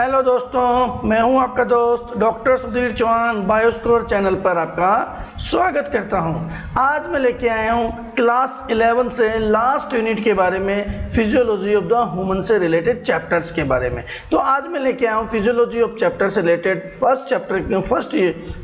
Hello दोस्तों, मैं हूं आपका दोस्त डॉक्टर सुधीर चौहान। बायोस्कोर चैनल पर आपका स्वागत करता हूं। आज मैं लेके आया हूं क्लास 11 से लास्ट यूनिट के बारे में, फिजियोलॉजी ऑफ द ह्यूमन से रिलेटेड चैप्टर्स के बारे में। तो आज मैं लेके आया हूं फिजियोलॉजी ऑफ चैप्टर से रिलेटेड फर्स्ट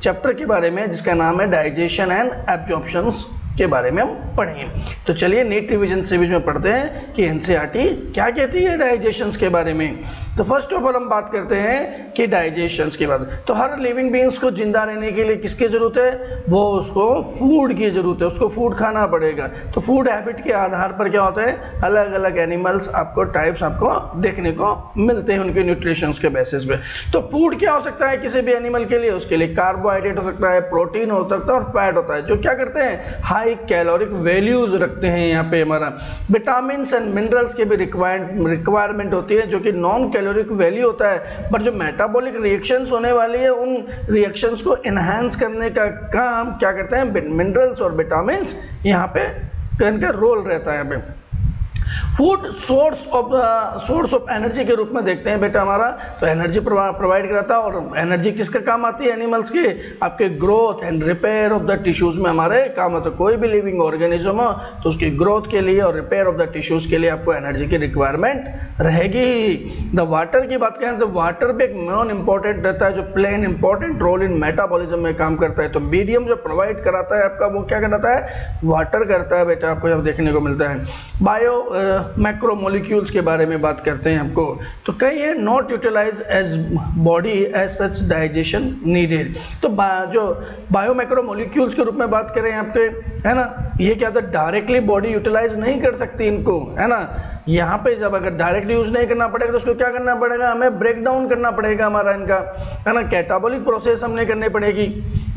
चैप्टर के बारे में, जिसका नाम है डाइजेशन एंड एब्जॉर्प्शंस के बारे में हम पढ़ेंगे। तो चलिए नीट रिवीजन सीरीज में पढ़ते हैं कि एनसीईआरटी क्या कहती है डाइजेशंस के बारे में। तो फर्स्ट ऑफ ऑल हम बात करते हैं कि डाइजेशंस के बाद, तो हर लिविंग बीइंग्स को जिंदा रहने के लिए किसकी जरूरत है? वो उसको फूड की जरूरत है, उसको फूड खाना पड़ेगा। तो फूड हैबिट के आधार पर क्या होता है, अलग अलग एनिमल्स आपको टाइप्स आपको देखने को मिलते हैं उनके न्यूट्रिशंस के बेसिस पे। तो फूड क्या हो सकता है किसी भी एनिमल के लिए? उसके लिए कार्बोहाइड्रेट हो सकता है, प्रोटीन हो सकता है और फैट होता है, जो क्या करते हैं, हाई कैलोरिक वैल्यूज रखते हैं। यहाँ पे हमारा विटामिन एंड मिनरल्स के भी रिक्वायरमेंट होती है, जो कि नॉन कैलोरिक वैल्यू होता है, पर जो मेटाबॉलिक रिएक्शंस होने वाली है उन रिएक्शंस को एनहांस करने का काम क्या करते हैं, मिनरल्स और विटामिन यहाँ पे इनका रोल रहता है। यहाँ पे फूड सोर्स ऑफ एनर्जी के रूप में देखते हैं बेटा हमारा, तो एनर्जी प्रोवाइड कराता है। और एनर्जी किसका काम आती है? एनिमल्स की, आपके growth and repair of the tissues में हमारे काम होता है। कोई भी लिविंग ऑर्गेनिज्म हो तो उसकी ग्रोथ के लिए और रिपेयर ऑफ द टिश्यूज के लिए आपको एनर्जी की रिक्वायरमेंट रहेगी। द वाटर की बात करें तो वाटर भी एक नॉन इंपॉर्टेंट रहता है, जो play an important role in metabolism में काम करता है। तो मीडियम जो प्रोवाइड कराता है आपका, वो क्या कराता है? वाटर करता है बेटा, आपको जब देखने को मिलता है। बायो मैक्रोमोलिक्यूल्स के बारे में बात करते हैं आपको, तो कई है not utilise as body as such digestion needed. तो जो बायो मैक्रोमोलिक्यूल्स के रूप में बात करें आपके, है ना, ये क्या होता है, डायरेक्टली बॉडी यूटिलाइज नहीं कर सकती इनको, है ना। यहाँ पे जब अगर डायरेक्ट यूज नहीं करना पड़ेगा तो उसको क्या करना पड़ेगा, हमें ब्रेक डाउन करना पड़ेगा हमारा इनका, है ना, कैटाबॉलिक प्रोसेस हमने करनी पड़ेगी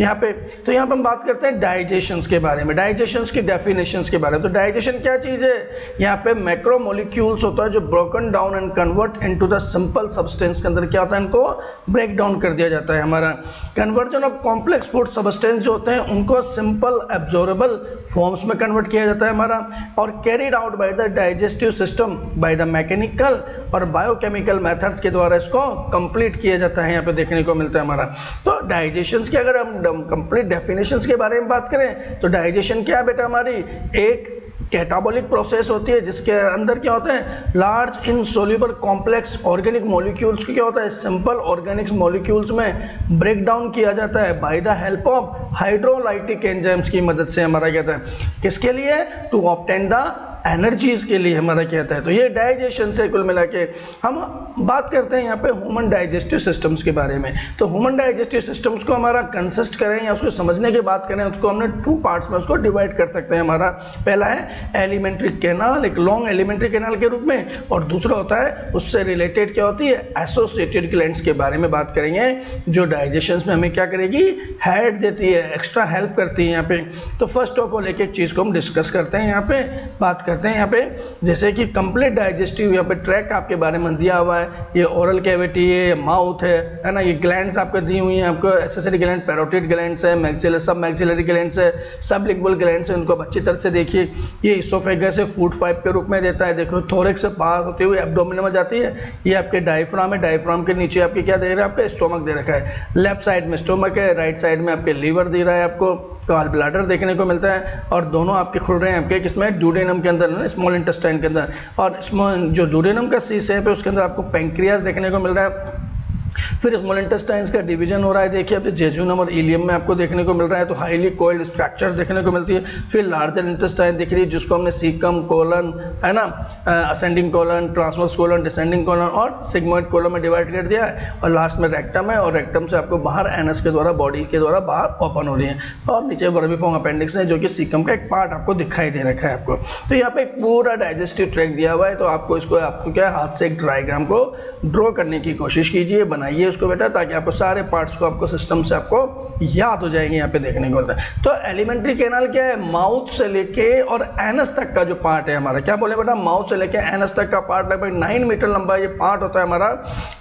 यहाँ पे। तो यहाँ पे हम बात करते हैं डाइजेशंस के बारे में, डाइजेशंस की डेफिनेशंस के बारे में। तो डाइजेशन क्या चीज है? यहाँ पे मैक्रोमोलिक्यूल्स होता है जो broken down and convert into the simple substance के अंदर क्या होता है, इनको ब्रेक डाउन कर दिया जाता है हमारा। Conversion of complex food substance जो होते हैं उनको सिंपल एब्जॉर्बेबल फॉर्म्स में कन्वर्ट किया जाता है हमारा, और carried out by the digestive system by the mechanical और बायोकेमिकल मेथड्स के द्वारा इसको कंप्लीट किया जाता है। यहाँ पे देखने को मिलता है हमारा। तो डाइजेशंस की अगर हम कंप्लीट डेफिनेशंस के बारे में बात करें तो डाइजेशन क्या है बेटा हमारी, एक कैटाबॉलिक प्रोसेस होती है जिसके अंदर क्या होता है, large insoluble complex organic molecules की क्या होता है, सिंपल ऑर्गेनिक मॉलिक्यूल्स में ब्रेक डाउन किया जाता है by the help of hydrolytic enzymes की मदद से। हमारा कहता है किसके लिए, टू ऑब्टेन द एनर्जीज के लिए हमारा कहता है। तो ये डाइजेशन से कुल मिला के हम बात करते हैं यहाँ पे ह्यूमन डाइजेस्टिव सिस्टम्स के बारे में। तो ह्यूमन डाइजेस्टिव सिस्टम्स को हमारा कंसिस्ट करें या उसको समझने की बात करें, उसको हमने टू पार्ट्स में उसको डिवाइड कर सकते हैं। हमारा पहला है एलिमेंट्री कैनाल, एक लॉन्ग एलिमेंट्री कैनाल के रूप में, और दूसरा होता है उससे रिलेटेड क्या होती है, एसोसिएटेड ग्लैंड्स के बारे में बात करेंगे, जो डाइजेशन में हमें क्या करेगी, हेल्प देती है, एक्स्ट्रा हेल्प करती है यहाँ पे। तो फर्स्ट ऑफ ऑल एक एक चीज को हम डिस्कस करते हैं यहाँ पे, बात करते हैं यहाँ पे। जैसे कि कंप्लीट डाइजेस्टिव यहाँ पे ट्रैक आपके बारे में दिया हुआ है, ये ओरल कैविटी है, माउथ है ना, ये ग्लैंड्स आपको दी हुई हैं, आपको एसेसरी ग्लैंड, पैरोटिड ग्लैंड्स है, मैक्सिलरी सब मैक्सिलरी ग्लैंड्स है, सबलिंगुअल ग्लैंड्स है, उनको अच्छी तरह से देखिए। ये इसोफेगस है, फूड पाइप के रूप में देता है, देखो थोरैक्स से पार होते हुए एब्डोमेन में जाती है। ये आपके डायफ्राम है, डायफ्राम के नीचे आपके क्या दे रहा है, आपका स्टोमक दे रखा है। लेफ्ट साइड में स्टोमक है, राइट साइड में आपके लीवर दे रहा है, आपको गॉल ब्लैडर देखने को मिलता है, और दोनों आपके खुल रहे हैं आपके किसमें, ड्यूडेनम के अंदर, स्मॉल इंटेस्टाइन के अंदर। और जो ड्यूडेनम का सी शेप है उसके अंदर आपको पैंक्रियास देखने को मिल रहा है। फिर स्मॉल इंटेस्टाइन्स का डिवीजन हो रहा है, देखिए अब जेजुनम और इलियम में आपको देखने को मिल रहा है, तो हाईली कोइल्ड स्ट्रक्चर्स देखने को मिलती है। फिर लार्जर इंटेस्टाइन दिख रही है जिसको हमने सीकम कोलन, है ना, ascending colon, transverse colon, descending colon और सिग्मोइड कोलन में डिवाइड कर दिया है। और लास्ट में रेक्टम है, और रेक्टम से आपको बाहर एनस के द्वारा, बॉडी के द्वारा बाहर ओपन हो रही है। और नीचे वर्बिफॉर्म अपेंडिक्स है जो कि सीकम का एक पार्ट आपको दिखाई दे रखा है आपको। तो यहाँ पे एक पूरा डाइजेस्टिव ट्रैक्ट दिया हुआ है, तो आपको इसको आपको क्या हाथ से एक डायग्राम को ड्रॉ करने की कोशिश कीजिए, बनाइए उसको बेटा, ताकि आपको सारे पार्ट्स को आपको सिस्टम से आपको याद हो जाएंगे। यहाँ पे देखने को मिलता है। तो एलिमेंट्री कैनाल क्या है, माउथ से लेके और एनस तक का जो पार्ट है हमारा, क्या बोले बेटा, माउथ से लेके एनस तक का पार्ट लगभग 9 मीटर लंबा ये पार्ट होता है हमारा,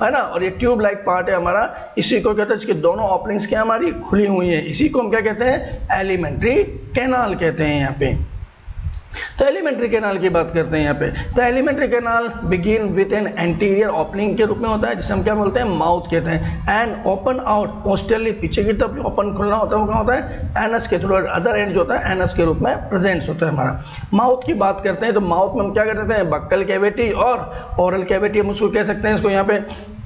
है ना। और ये ट्यूब लाइक पार्ट है हमारा, इसी को कहते हैं, इसके दोनों ओपनिंग्स क्या हमारी खुली हुई है, इसी को हम क्या कहते हैं, एलिमेंट्री कैनाल कहते हैं यहाँ पे। तो एलिमेंट्री कैनाल की बात करते हैं यहाँ पे। तो alimentary canal begin with an anterior opening के रूप में होता है, जिसे हम क्या बोलते हैं, माउथ कहते हैं। एंड ओपन आउट पोस्टरली, पीछे की तरफ ओपन खुलना होता है वो कहाँ होता है, एनस के थ्रू, अदर एंड जो होता है एनस के रूप में प्रेजेंट्स होता है हमारा। माउथ की बात करते हैं तो माउथ में हम क्या करते हैं, बक्कल कैविटी और ओरल कैविटी हम उसको कह सकते हैं इसको। यहाँ पे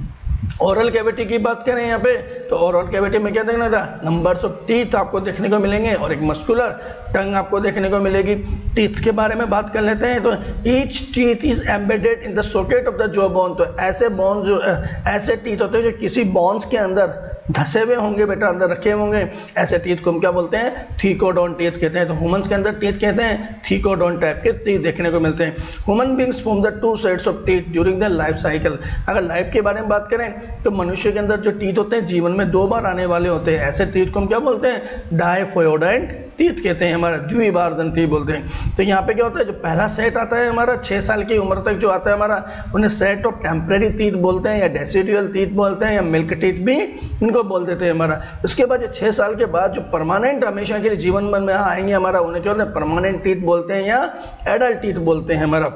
ओरल कैविटी की बात करें यहाँ पे, तो ओरल कैविटी में क्या देखना था, नंबर्स ऑफ टीथ आपको देखने को मिलेंगे और एक मस्कुलर टंग आपको देखने को मिलेगी। टीथ के बारे में बात कर लेते हैं। तो each teeth is embedded in the socket of the jaw bone. तो ऐसे बोन्स जो ऐसे टीथ होते हैं जो किसी बोन्स के अंदर धसे हुए होंगे बेटा, अंदर रखे होंगे, ऐसे टीथ को हम क्या बोलते हैं, थीकोडोन टीथ कहते हैं। तो ह्यूमंस के अंदर टीथ कहते हैं थीकोडोन टाइप के टीथ देखने को मिलते हैं। Human beings form the two sets of teeth during the life cycle. अगर लाइफ के बारे में बात करें तो मनुष्य के अंदर जो टीथ होते हैं जीवन में 2 बार आने वाले होते हैं। ऐसे टीथ को हम क्या बोलते हैं, डायफोयोडेंट टीथ कहते हैं, हमारा द्विबार दंती बोलते हैं। तो यहाँ पे क्या होता है, जो पहला सेट आता है हमारा 6 साल की उम्र तक जो आता है हमारा, उन्हें सेट ऑफ टेम्परेरी टीथ बोलते हैं या डेसिडुअल टीथ बोलते हैं या मिल्क टीथ भी इनको बोल देते हैं हमारा। उसके बाद जो 6 साल के बाद जो परमानेंट हमेशा के लिए जीवन भर में आएंगे हमारा, उन्हें क्या बोलते हैं, परमानेंट टीथ बोलते हैं या एडल्ट टीथ बोलते हैं हमारा।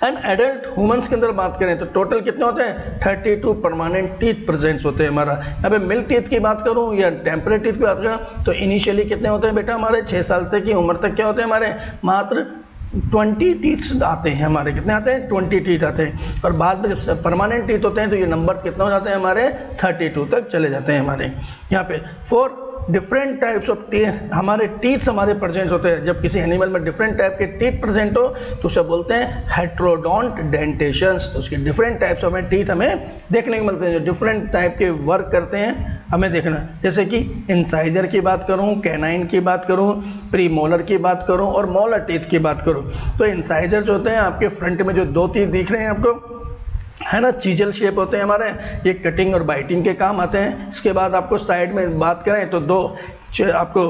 एंड एडल्ट ह्यूमंस के अंदर बात करें तो टोटल कितने होते हैं, 32 परमानेंट टीथ प्रेजेंट्स होते हैं हमारा। यहाँ पे मिल्क टीथ की बात करूं या टेम्परेरी टीथ की बात करूं तो इनिशियली कितने होते हैं बेटा, हमारे 6 साल तक की उम्र तक क्या होते हैं हमारे, मात्र 20 टीथ्स आते हैं हमारे। कितने आते हैं, 20 टीथ आते हैं। और बाद में जब परमानेंट टीथ होते हैं तो ये नंबर्स कितने हो जाते हैं हमारे, 32 तक चले जाते हैं हमारे। यहाँ पे 4 डिफरेंट टाइप्स ऑफ टीथ हमारे टीथ्स हमारे प्रेजेंट होते हैं। जब किसी एनिमल में डिफरेंट टाइप के टीथ प्रेजेंट हो तो उसे बोलते हैं हेट्रोडोंट डेंटेशंस। तो उसके डिफरेंट टाइप्स ऑफ टीथ हमें देखने को मिलते हैं जो डिफरेंट टाइप के वर्क करते हैं हमें देखना। जैसे कि इंसाइजर की बात करूं, कैनाइन की बात करूं, प्रीमोलर की बात करूं और मोलर टीथ की बात करूं। तो इंसाइजर जो होते हैं आपके फ्रंट में जो 2 टीथ दिख रहे हैं आपको, है ना, चीजल शेप होते हैं हमारे, ये कटिंग और बाइटिंग के काम आते हैं। इसके बाद आपको साइड में बात करें तो 2 आपको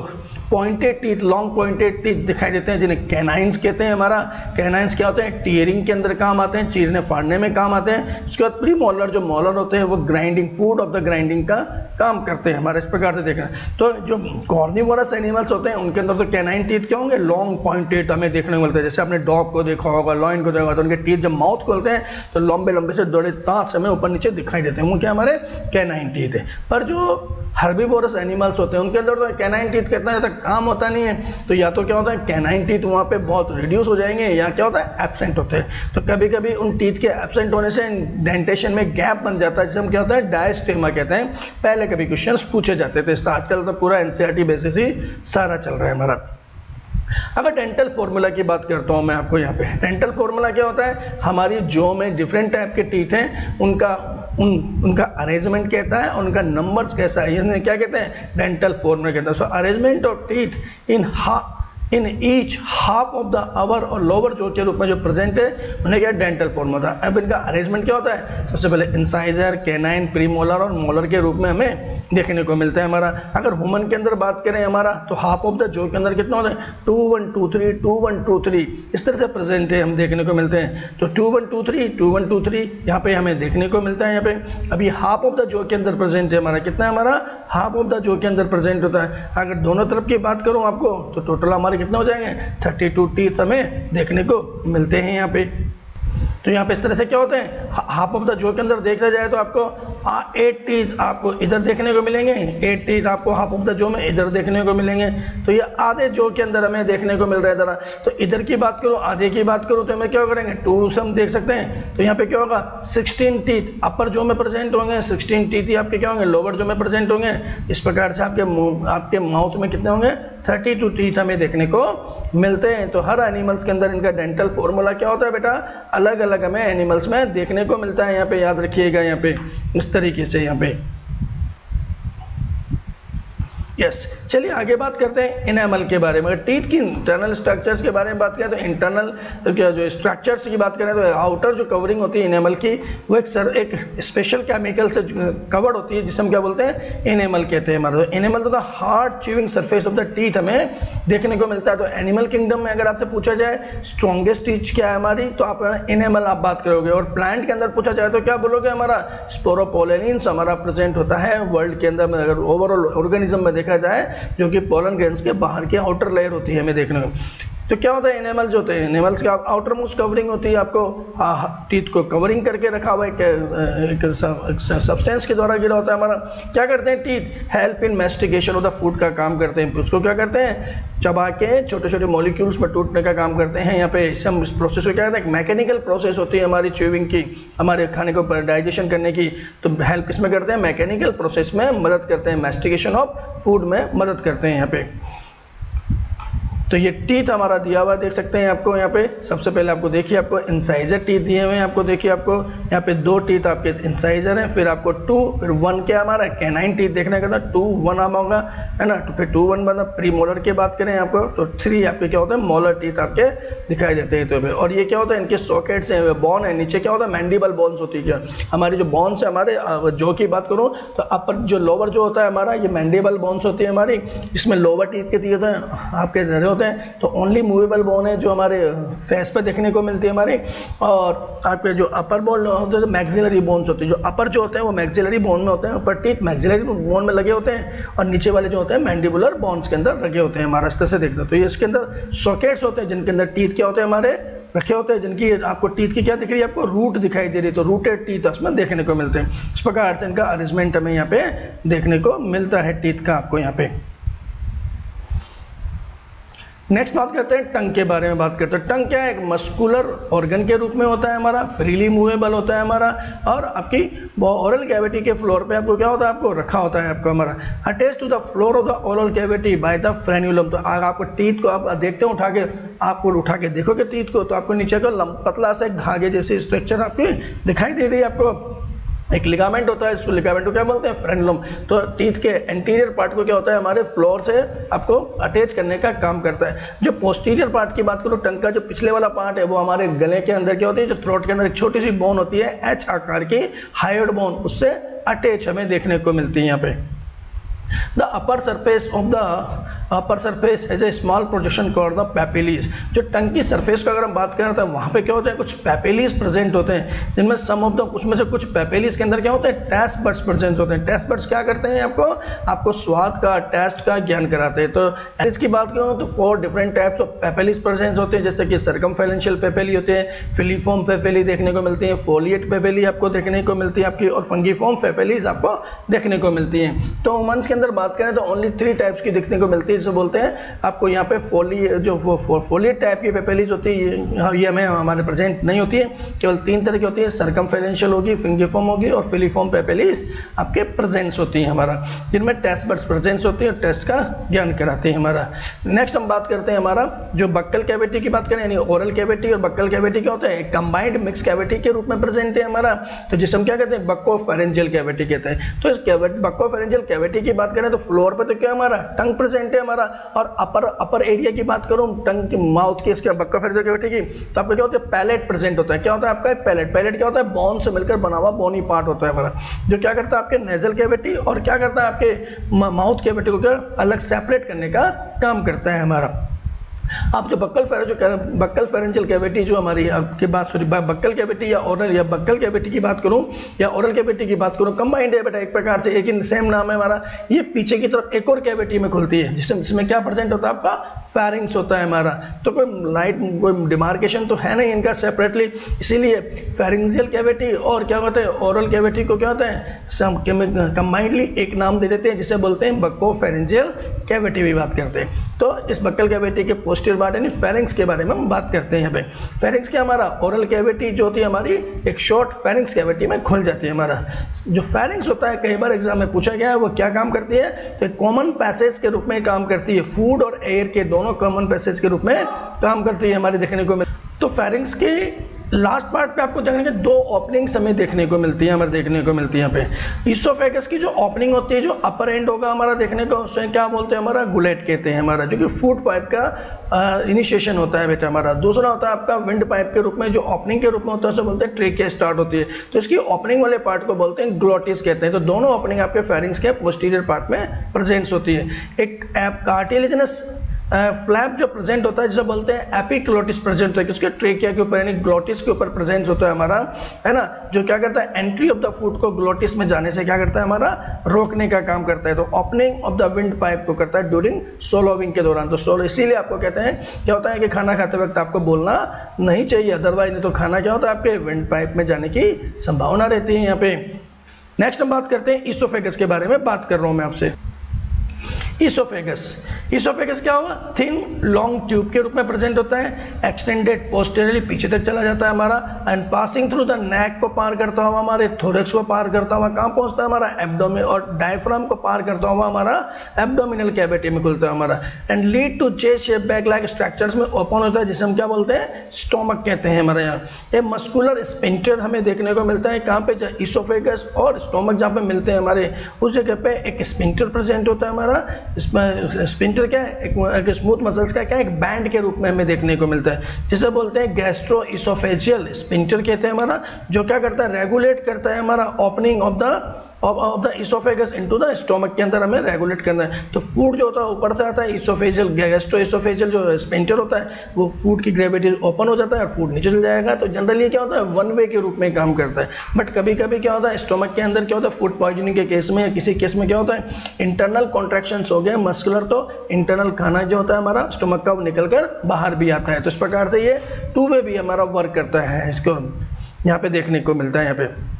pointed teeth, long pointed teeth दिखाई देते हैं जिन्हें कैनाइंस कहते हैं हमारा। कैनाइंस क्या होते हैं, टीयरिंग के अंदर काम आते हैं, चीरने फाड़ने में काम आते हैं। उसके बाद प्री मोलर, जो मोलर होते हैं वो grinding, food of the grinding का काम करते हैं हमारे। इस प्रकार से देखना तो जो कॉर्निवोरस एनिमल्स होते हैं उनके अंदर तो कैनाइन टीथ क्या होंगे, लॉन्ग पॉइंटेड हमें देखने को मिलते हैं। जैसे आपने डॉग को देखा होगा, लॉयन को देखा होगा, तो उनके टीथ जब माउथ खोलते हैं तो लंबे लंबे से दौड़े दांत हमें ऊपर नीचे दिखाई देते हैं, वो क्या हमारे कैनाइन टीथ है। पर जो हर्बीवोरस एनिमल्स होते हैं उनके अंदर तो कैनाइन टीथ कितना ज़्यादा काम होता नहीं है। तो या तो क्या होता है, कैनाइन टीथ वहाँ पे बहुत रिड्यूस हो जाएंगे, या क्या होता है, एब्सेंट होते हैं। तो कभी कभी उन टीथ के एब्सेंट होने से डेंटेशन में गैप बन जाता है, जिसे हम क्या होता है, डायस्टेमा कहते हैं। पहले कभी क्वेश्चंस पूछे जाते थे, इसका आजकल तो पूरा एनसीईआरटी बेसिस ही सारा चल रहा है हमारा। अगर डेंटल फॉर्मूला की बात करता हूँ मैं आपको, यहाँ पे डेंटल फॉर्मूला क्या होता है, हमारी जो में डिफरेंट टाइप के टीथ हैं उनका अरेंजमेंट कहता है, उनका नंबर्स कैसा है, इसमें क्या कहते हैं, डेंटल फॉर्मूला कहता है। So arrangement of teeth in each half of the upper और लोअर जो के रूप में जो प्रेजेंट है उन्हें क्या डेंटल फॉर्मूला। अब इनका अरेंजमेंट क्या होता है, सबसे पहले इंसाइजर, कैनाइन, प्रीमोलर और मोलर के रूप में हमें देखने को मिलता है हमारा। अगर ह्यूमन के अंदर बात करें हमारा तो हाफ ऑफ द जो के अंदर कितना होता है, 2 1 2 3 2 1 2 3 इस तरह से प्रेजेंट है, हम देखने को मिलते हैं। तो 2 1 2 3 2 1 2 3 यहाँ पे हमें देखने को मिलता है। यहाँ पे अभी हाफ ऑफ द जो के अंदर प्रेजेंट है हमारा, कितना है हमारा, हाफ ऑफ द जो के अंदर प्रेजेंट होता है। अगर दोनों तरफ की बात करूँ आपको तो टोटल हमारे कितने हो जाएंगे, 32 टीथ हमें देखने को मिलते हैं यहाँ पे। तो यहाँ पे इस तरह से क्या होते हैं, हाफ ऑफ द जो के अंदर देखा जाए तो आपको 8 टीथ आपको इधर देखने को मिलेंगे, 8 टीथ आपको हाफ ऑफ द जो में इधर देखने को मिलेंगे। तो ये आधे जो के अंदर हमें देखने को मिल रहा है। जरा तो इधर की बात करूँ, आधे की बात करूँ तो हमें क्या करेंगे, 2 से हम देख सकते हैं। तो यहाँ पे क्या होगा, 16 टीथ अपर जो में प्रेजेंट होंगे, 16 टीथ ही आपके क्या होंगे, लोअर जो में प्रेजेंट होंगे। इस प्रकार से आपके माउथ में कितने होंगे, 32 टीथ हमें देखने को मिलते हैं। तो हर एनिमल्स के अंदर इनका डेंटल फॉर्मूला क्या होता है बेटा, अलग अलग हमें एनिमल्स में देखने को मिलता है। यहाँ पे याद रखिएगा, यहाँ पे इस तरीके से यहाँ पे। यस, चलिए आगे बात करते हैं इनेमल के बारे में। टीथ की इंटरनल स्ट्रक्चर्स के बारे में बात करें तो इंटरनल जो स्ट्रक्चर्स की बात करें तो आउटर जो कवरिंग होती है इनेमल की, वो एक स्पेशल केमिकल से कवर्ड होती है, जिसे हम क्या बोलते हैं, इनेमल कहते हैं हमारा। इनेमल तो hard chewing surface of the teeth हमें देखने को मिलता है। तो एनिमल किंगडम में अगर आपसे पूछा जाए स्ट्रॉन्गेस्ट टीथ क्या है हमारी, तो आप इनेमल आप बात करोगे। और प्लांट के अंदर पूछा जाए तो क्या बोलोगे, हमारा स्पोरोपोलेनिन्स हमारा प्रेजेंट होता है वर्ल्ड के अंदर में। अगर ओवरऑल ऑर्गेनिज्म में देखा जाए जो कि पोलन ग्रेन्स के बाहर की आउटर लेयर होती है हमें देखने को। तो क्या होता है, एनिमल जो होते हैं, एनिमल्स का आउटर मोस्ट कवरिंग होती है, आपको टीथ को कवरिंग करके रखा हुआ एक सब्सटेंस के द्वारा गिरा होता है हमारा। क्या करते हैं, teeth help in mastication of the food का काम करते हैं, उसको क्या करते हैं, चबा के छोटे छोटे मॉलिक्यूल्स में टूटने का काम करते हैं। यहाँ पे हम इस प्रोसेस को क्या कहते हैं, मैकेनिकल प्रोसेस होती है हमारी च्यूइंग की, हमारे खाने को डाइजेशन करने की। तो हेल्प किसमें करते हैं, मैकेनिकल प्रोसेस में मदद करते हैं, मैस्टिकेशन ऑफ फूड में मदद करते हैं यहाँ पे। तो ये टीथ हमारा दिया हुआ देख सकते हैं आपको यहाँ पे। सबसे पहले आपको देखिए, आपको इंसाइजर टीथ दिए हुए हैं, आपको देखिए आपको यहाँ पे 2 टीथ आपके इंसाइजर हैं, फिर आपको 2 फिर 1 क्या हमारा कैनाइन टीथ देखने का था, 2 1 आम होगा है ना। तो फिर 2 1 मतलब प्री मोलर की बात करें आपको तो 3 आपके क्या होता है, मोलर टीथ आपके दिखाई देते हैं। तो फिर और ये क्या होता है, इनके सॉकेट्स हैं, बोन है, नीचे क्या होता है, मैंडिबल बोन्स होती है। क्या हमारी जो बोन्स है हमारे जो की बात करूँ तो अपर जो लोअर जो होता है हमारा, ये मैंडिबल बोन्स होती है हमारी, जिसमें लोअर टीथ के होते हैं आपके होते हैं। तो ओनली मूवेबल बोन है जो हमारे फेस पे देखने को मिलती है हमारी। और आपके जो अपर बोन होते हैं, मैक्सिलरी बोन्स होती है, जो अपर जो होते हैं वो मैक्सिलरी बोन में होते हैं, ऊपर टीथ मैक्सिलरी बोन में लगे होते हैं, और नीचे वाले जो होते हैं मैंडिबुलर बोन्स के अंदर लगे होते हैं हमारा। इस तरह से देखते हैं। तो ये इसके अंदर सॉकेट्स होते हैं जिनके अंदर टीथ क्या होते हैं हमारे रखे होते हैं, जिनकी आपको टीथ की क्या दिख रही है, आपको रूट दिखाई दे रही है। तो रूटेड टीथ उसमें देखने को मिलते हैं। इस प्रकार से इनका अरेंजमेंट हमें यहाँ पे देखने को मिलता है टीथ का आपको यहाँ पे। नेक्स्ट बात करते हैं टंग के बारे में बात करते हैं। टंग क्या है, एक मस्कुलर ऑर्गन के रूप में होता है हमारा, फ्रीली मूवेबल होता है हमारा, और आपकी ओरल कैविटी के फ्लोर पे आपको क्या होता है, आपको रखा होता है आपको हमारा, attach to the floor of the oral cavity by the frenulum. तो आपको टीथ को आप देखते हो उठा के, आपको उठा के देखोगे टीथ को तो आपको नीचे को पतला सा एक धागे जैसे स्ट्रक्चर आपकी दिखाई दे रही है आपको। एक लिगामेंट होता है, इसको लिगामेंट को क्या बोलते हैं, फ्रेन्युलम। तो टीथ के एंटीरियर पार्ट को क्या होता है, हमारे फ्लोर से आपको अटैच करने का काम करता है। जो पोस्टीरियर पार्ट की बात करो, टंग का जो पिछले वाला पार्ट है वो हमारे गले के अंदर क्या होती है, जो थ्रोट के अंदर एक छोटी सी बोन होती है एच आकार की, हायोइड बोन, उससे अटैच हमें देखने को मिलती है यहाँ पे। The upper surface of the upper surface has a small projection called the papillae। जो टंग की सरफेस का अगर हम बात करें तो वहाँ पे क्या होता है, कुछ पैपिलीज प्रेजेंट होते हैं, जिनमें सम ऑफ द उसमें से कुछ पैपिलीज के अंदर क्या होता है, टेस्ट बड्स प्रेजेंट होते हैं। टेस्ट बड्स क्या करते हैं, आपको स्वाद का, टेस्ट का ज्ञान कराते हैं। तो इसकी बात करूँ तो 4 डिफरेंट टाइप्स ऑफ पैपिलीज प्रेजेंट होते हैं, जैसे कि सर्कमफेरेंशियल पैपिली होते हैं, फिलीफॉर्म पैपिली देखने को मिलती है, फोलिएट पैपिली आपको देखने को मिलती है आपकी, और फंगीफॉर्म पैपिलीज आपको देखने को मिलती है। तो वुमेन्स के अंदर बात करें तो ओनली 3 टाइप्स की दिखने को मिलती है, जिसे बोलते हैं आपको यहाँ पे फोलिएट टाइप की पैपिलीज होती है, ये हमें हमारे प्रेजेंट नहीं होती है। केवल 3 तरह की होती है, सर्कमफेरेंशियल होगी, फिंगिफॉर्म होगी, और फिलीफॉर्म पैपिलीज आपके प्रेजेंस होती है हमारा, जिनमें टेस्ट बड्स प्रेजेंस होती है और टेस्ट का ज्ञान कराती है हमारा। नेक्स्ट हम बात करते हैं हमारा जो बक्कल कैविटी की बात करें, यानी ओरल कैविटी और बक्कल कैविटी क्या होता है, कंबाइंड मिक्स कैविटी के रूप में प्रेजेंट है हमारा। तो जिसे हम क्या कहते हैं, बक्कोफेरेंजियल कैविटी कहते हैं। तो इस बक्कोफेरेंजियल कैविटी की बात करें तो फ्लोर पे तो क्या हमारा टंग प्रेजेंट है हमारा, और अपर एरिया की बात करूं टंग की, माउथ की, इसके बक्कोफेरेंजियल कैविटी की, तो आपको क्या होता है, पैलेट प्रेजेंट होता है। क्या होता है आपका पैलेट, पैलेट क्या होता है, बोन से मिलकर बना हुआ बोनी पार्ट होता है हमारा, जो क्या करता है आपके नेजल कैविटी और क्या करता है आपके माउथ कैविटी को क्या अलग सेपरेट करने का काम करता है हमारा। आप जो बक्कल फेरेंजियल कैविटी जो हमारी आपकी बात सॉरी बक्कल कैविटी या ओरल या बक्कल कैविटी की बात करूं या ओरल कैविटी की बात करूं, कंबाइंड है बेटा, एक प्रकार से एक ही सेम नाम है हमारा। ये पीछे की तरफ एक और कैविटी में खुलती है, जिसमें क्या प्रेजेंट होता है, आपका फेरिंग्स होता है हमारा। तो कोई डिमार्केशन तो है नहीं इनका सेपरेटली, इसीलिए फेरिंजियल कैविटी और क्या होता है ओरल कैविटी को क्या होता है कंबाइंडली एक नाम दे देते हैं, जिसे बोलते हैं बक्कोफेरेंजियल कैविटी भी बात करते हैं। तो इस बक्कल कैविटी के पोस्टीरियर पार्ट यानी फेरिंग्स के बारे में हम बात करते हैं। यहाँ पे फेरिंग्स क्या हमारा ओरल कैविटी जो होती है हमारी एक शॉर्ट फेरिंग्स कैविटी में खुल जाती है हमारा। जो फेरिंग्स होता है कई बार एग्जाम में पूछा गया है, वो क्या काम करती है, तो कॉमन पैसेज के रूप में काम करती है, फूड और एयर के दोनों कॉमन पैसेज के रूप में काम करती है हमारे देखने को। तो फेरिंग्स के लास्ट पार्ट पे आपको देखने के 2 ओपनिंग्स हमें देखने को मिलती है, हमारे देखने को मिलती है यहाँ पे। ईसोफेगस की जो ओपनिंग होती है, जो अपर एंड होगा हमारा देखने को, उसे क्या बोलते हैं हमारा गुलेट कहते हैं हमारा, जो कि फूड पाइप का इनिशिएशन होता है बेटा हमारा। दूसरा होता है आपका विंड पाइप के रूप में, जो ओपनिंग के रूप में होता है उसे बोलते हैं ट्रेकिया स्टार्ट होती है, तो इसकी ओपनिंग वाले पार्ट को बोलते हैं ग्लोटिस कहते हैं। तो दोनों ओपनिंग आपके फेरिंग्स के पोस्टीरियर पार्ट में प्रेजेंट्स होती है। एक कार्टिलेजिनस फ्लैप जो प्रेजेंट होता है जिसे बोलते हैं एपिग्लोटिस प्रेजेंट होता है, किसके ट्रेकिया के ऊपर यानी ग्लोटिस के ऊपर प्रेजेंट होता है हमारा, है ना, जो क्या करता है एंट्री ऑफ द फूड को ग्लोटिस में जाने से क्या करता है हमारा रोकने का काम करता है। तो opening of the wind pipe को करता है ड्यूरिंग सोलोविंग के दौरान। तो सोलो इसीलिए आपको कहते हैं क्या होता है कि खाना खाते वक्त आपको बोलना नहीं चाहिए, अदरवाइज नहीं तो खाना क्या होता है आपके विंड पाइप में जाने की संभावना रहती है यहाँ पे। नेक्स्ट हम बात करते हैं ईसोफेगस के बारे में बात कर रहा हूँ मैं आपसे। ईसोफेगस, ईसोफेगस क्या होगा, थिन लॉन्ग ट्यूब के रूप में प्रेजेंट होता है, एक्सटेंडेड पोस्टेरियरली पीछे तक चला जाता है हमारा, and passing through the neck को पार करता हुआ हमारे थोरेक्स को पार करता हुआ कहाँ पहुंचता है हमारा एब्डोमिन, और डायफ्राम को पार करता हुआ हमारा एब्डोमिनल कैविटी में खुलता है हमारा, and lead to J shape bag like structures में ओपन होता है जिसे हम क्या बोलते हैं स्टोमक कहते हैं हमारे यहाँ। ये मस्कुलर स्पिंटर हमें देखने को मिलता है कहाँ पे, ईसोफेगस और स्टोमक जहाँ पे मिलते हैं हमारे उस जगह पे एक स्पिंटर प्रेजेंट होता है हमारा। इसमें स्पिंटर क्या है, एक स्मूथ मसल्स का क्या है, एक बैंड के रूप में हमें देखने को मिलता है जिसे बोलते हैं गैस्ट्रो इसोफेजियल स्पिंटर कहते हैं हमारा, जो क्या करता है रेगुलेट करता है हमारा opening of the oesophagus into the stomach के अंदर हमें रेगुलेट करना है। तो फूड जो होता है ऊपर से आता है, इसोफेजियल गैस्ट्रो इसोफेजियल जो स्पिंटर होता है वो फूड की ग्रेविटी ओपन हो जाता है और फूड नीचे चल जाएगा। तो जनरली क्या होता है वन वे के रूप में काम करता है, बट कभी कभी क्या होता है स्टोमक के अंदर क्या होता है फूड पॉइजनिंग के केस में या किसी केस में क्या होता है इंटरनल कॉन्ट्रैक्शंस हो गए मस्कुलर, तो इंटरनल खाना जो होता है हमारा स्टोमक का वो निकल कर बाहर भी आता है। तो इस प्रकार से ये टू वे भी हमारा वर्क करता है, इसको यहाँ पे देखने को मिलता है यहाँ पे।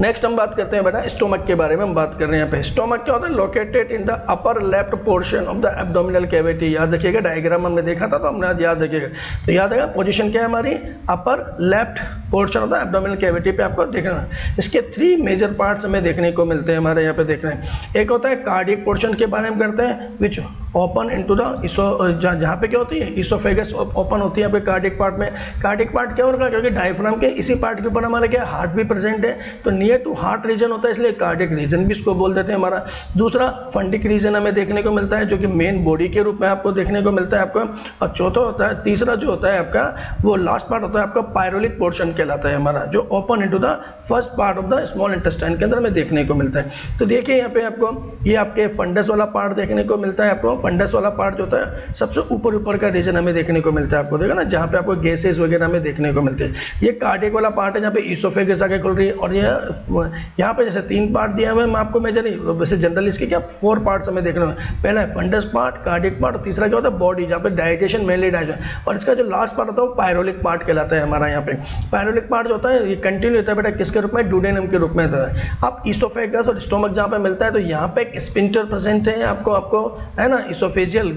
नेक्स्ट हम बात करते हैं बेटा स्टोमक के बारे में हम बात कर रहे हैं यहाँ पे। स्टोमक क्या होता है located in the upper left portion of the abdominal cavity. याद रखिएगा डायग्राम हमने देखा था तो हमने आज याद रखिएगा। तो याद रखिएगा पोजीशन क्या है हमारी upper left portion of the abdominal cavity पे आपको देखना। इसके 3 मेजर पार्ट्स हमें देखने को मिलते हैं हमारे यहाँ पे देख रहे हैं। एक होता है कार्डियक पोर्शन के बारे में करते हैं विच ओपन इनटू द जहाँ पे क्या होती है इसोफेगस ओपन होती है यहाँ पे कार्डियक पार्ट में। कार्डियक पार्ट क्या होगा क्योंकि डायफ्राम के इसी पार्ट के ऊपर हमारे क्या हार्ट भी प्रेजेंट है, तो नियर टू हार्ट रीजन होता है इसलिए कार्डियक रीजन भी इसको बोल देते हैं हमारा। दूसरा फंडिक रीजन हमें देखने को मिलता है जो कि मेन बॉडी के रूप में आपको देखने को मिलता है आपको। और चौथा होता है तीसरा जो होता है आपका वो लास्ट पार्ट होता है आपका पायरोलिक पोर्शन कहलाता है हमारा, जो open into the first part of the small intestine के अंदर हमें देखने को मिलता है। तो देखिए यहाँ पे आपको ये आपके फंडस वाला पार्ट देखने को मिलता है आपको। फंडस वाला पार्ट जो होता है सबसे ऊपर का रीजन हमें देखने को मिलता है आपको, देखा ना, जहाँ पे आपको गैसेस वगैरह हमें देखने को मिलते हैं। ये कार्डियक वाला पार्ट है जहाँ पे इसोफेगस आगे खुल रही है, और ये यहाँ पे जैसे 3 पार्ट दिया हुआ है मैं आपको मेजर नहीं, वैसे जनरली इसके क्या 4 पार्ट्स हमें देखने में। पहला है फंडस पार्ट, कार्डियक पार्ट, और तीसरा क्या होता है बॉडी जहाँ पे डाइजेशन मेनली डाइजेशन, और इसका जो लास्ट पार्ट होता है वो पायरोलिक पार्ट कहलाता है हमारा। यहाँ पे पायरोलिक पार्ट जो होता है ये कंटिन्यू होता है बेटा किसके रूप में, ड्यूडेनम के रूप में होता है। अब इसोफेगस और स्टोमक जहाँ पे मिलता है तो यहाँ पे एक स्पिंटर प्रेजेंट है आपको है ना, इसोफेजियल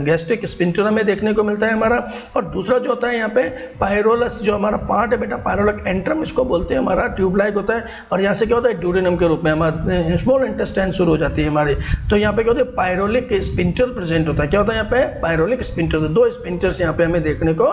गैस्ट्रिक स्पिंटर हमें देखने को मिलता है हमारा। और दूसरा जो होता है यहाँ पे पायरोलस जो हमारा पार्ट है बेटा, पायरोलिक एंट्रम इसको बोलते हैं हमारा, ट्यूब लाइक होता है, और यहाँ से क्या होता है ड्यूडेनम के रूप में हमारे स्मॉल इंटेस्टाइन शुरू हो जाती है हमारी। तो यहाँ पे क्या होता है पायरोलिक स्पिंटर प्रेजेंट होता है। क्या होता है यहाँ पे पायरोलिक स्पिंटर, 2 स्पिंटर्स यहाँ पे हमें देखने को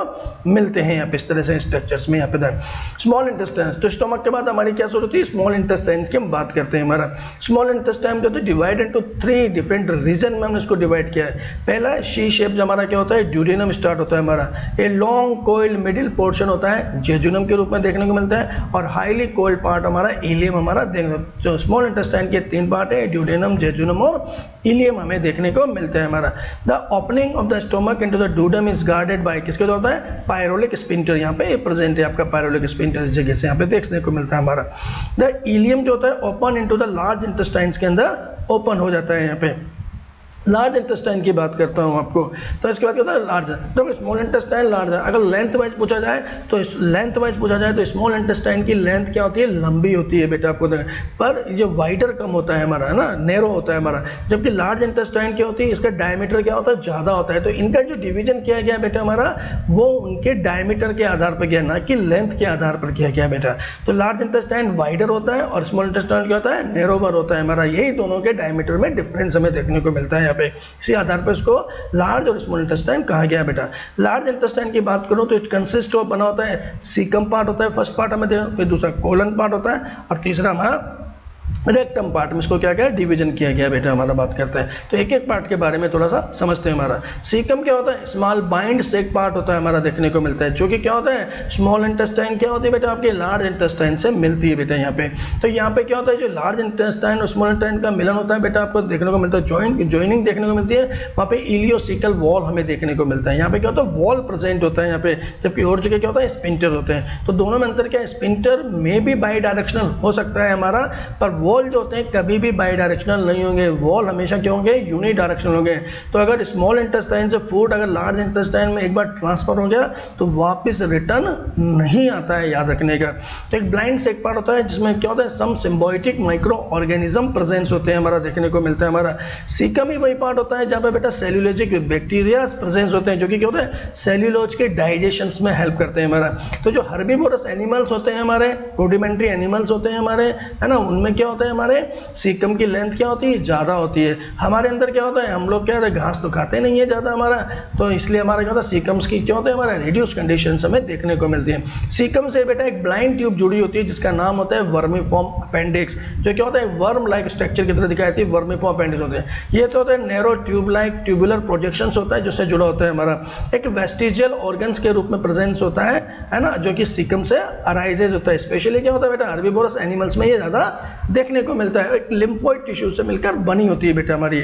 मिलते हैं यहाँ पे इस तरह से स्ट्रक्चर्स में यहाँ पे स्मॉल इंटेस्टाइन। तो स्टोमक के बाद हमारी क्या शुरू होती है स्मॉल इंटेस्टाइन की हम बात करते हैं हमारा। स्मॉल इंटेस्टाइन जो है डिवाइड इनटू 3 डिफरेंट रीजन में हमने इसको डिवाइड किया है। पहला है सी शेप जो हमारा क्या होता है ड्यूडेनम स्टार्ट होता है हमारा, ये लॉन्ग कोइल मिडिल पोर्शन होता है जेजुनम के रूप में देखने को मिलता है, और हाईली कोइल्ड पार्ट हमारा इलियम हमारा देखने। जो स्मॉल इंटेस्टाइन के 3 पार्ट है ड्यूडेनम, जेजुनम और इलियम हमें देखने को मिलता है हमारा। The opening of the stomach into the duodenum is guarded by किसके जो होता है पायरोलिक स्पिंटर। यहाँ पे प्रेजेंट है आपका पायरोलिक स्पिंटर इस जगह से यहाँ पे देखने को मिलता है हमारा। द इलियम जो होता है open into the large intestines के अंदर ओपन हो जाता है यहाँ पे। लार्ज इंटेस्टाइन की बात करता हूँ आपको, तो इसके बाद क्या होता है लार्ज, तो स्मॉल इंटेस्टाइन लार्ज है। अगर लेंथ वाइज पूछा जाए तो स्मॉल इंटेस्टाइन की लेंथ क्या होती है लंबी होती है बेटा आपको, पर ये वाइडर कम होता है हमारा, है ना, नैरो होता है हमारा। जबकि लार्ज इंटेस्टाइन क्या होती है इसका डायमीटर क्या होता है ज़्यादा होता है। तो इनका जो डिवीजन किया गया बेटा हमारा वो उनके डायमीटर के आधार पर किया, ना कि लेंथ के आधार पर किया गया बेटा। तो लार्ज इंटेस्टाइन वाइडर होता है और स्मॉल इंटेस्टाइन क्या होता है नैरोवर होता है हमारा। यही दोनों के डायमीटर में डिफरेंस हमें देखने को मिलता है। इसी आधार पर इसको लार्ज और स्मॉल इंटेस्टाइन कहा गया बेटा। लार्ज इंटेस्टाइन की बात करूं तो इट कंसिस्ट ऑफ बना होता है सीकम पार्ट होता है, फर्स्ट पार्ट हमें फिर दूसरा कोलन पार्ट होता है, और तीसरा हमारा रेक्टम पार्ट में इसको क्या क्या डिवीजन किया गया बेटा हमारा। बात करते हैं तो एक एक पार्ट के बारे में थोड़ा सा समझते हैं। हमारा सीकम क्या होता है, स्मॉल बाइंड सेक पार्ट होता है हमारा, देखने को मिलता है, जो कि क्या होता है स्मॉल इंटेस्टाइन क्या होती है बेटा आपके लार्ज इंटेस्टाइन से मिलती है बेटा यहाँ पे। तो यहाँ पे क्या होता है जो लार्ज इंटेस्टाइन और स्मॉल इंटेस्टाइन का मिलन होता है बेटा आपको देखने को मिलता है, ज्वाइनिंग देखने को मिलती है, वहाँ पे इलियोसिकल वॉल हमें देखने को मिलता है। यहाँ पे क्या होता है वॉल प्रेजेंट होता है यहाँ पे, जबकि और जगह क्या होता है स्पिंटर होते हैं। तो दोनों में अंतर क्या है, स्पिंटर में भी बाई डायरेक्शनल हो सकता है हमारा, पर वॉल जो होते हैं कभी भी बाई डायरेक्शनल नहीं होंगे, वॉल हमेशा क्या होंगे यूनि डायरेक्शनल होंगे। तो अगर स्मॉल इंटेस्टाइन से फूड अगर लार्ज इंटेस्टाइन में एक बार ट्रांसफर हो गया तो वापस रिटर्न नहीं आता है, याद रखने का। तो एक ब्लाइंड सेक पार्ट होता है जिसमें क्या होता है सम सिम्बायोटिक माइक्रो ऑर्गेनिज्म प्रेजेंस होते हैं हमारा, देखने को मिलता है हमारा। सीकम ही वही पार्ट होता है जहाँ पे बेटा सेल्यूलोजिक बैक्टीरिया प्रेजेंस होते हैं, जो कि क्या होता है सेल्यूलोज के डाइजेशन में हेल्प करते हैं हमारा। तो जो हर्बीवोरस एनिमल्स होते हैं हमारे, रूडिमेंट्री एनिमल्स होते हैं हमारे, है ना, उनमें क्या होता है हमारे सीकम की लेंथ क्या होती है ज़्यादा होती है। हमारे अंदर क्या होता है हम लोग क्या होता है घास तो खाते नहीं है ज़्यादा हमारा, तो इसलिए हमारा क्या होता है सीकम्स की क्या होता है हमारा रिड्यूस कंडीशन हमें देखने को मिलती है। सीकम से बेटा एक ब्लाइंड ट्यूब जुड़ी होती है जिसका नाम होता है वर्मीफॉर्म अपेंडिक्स, जो क्या होता है वर्म लाइक स्ट्रक्चर की तरह दिखाई देती है, वर्मीफॉर्म अपेंडिक्स होते हैं। ये तो होता है narrow tube like tubular projections होता है जिससे जुड़ा होता है हमारा, एक वेस्टिजियल ऑर्गन्स के रूप में प्रेजेंस होता है ना, जो कि सीकम से अराइजेज होता है। स्पेशली क्या होता है बेटा हर्बीवोरस एनिमल्स में ये ज़्यादा देखने को मिलता है, एक लिम्फोइड टिश्यू से मिलकर बनी होती है बेटा हमारी।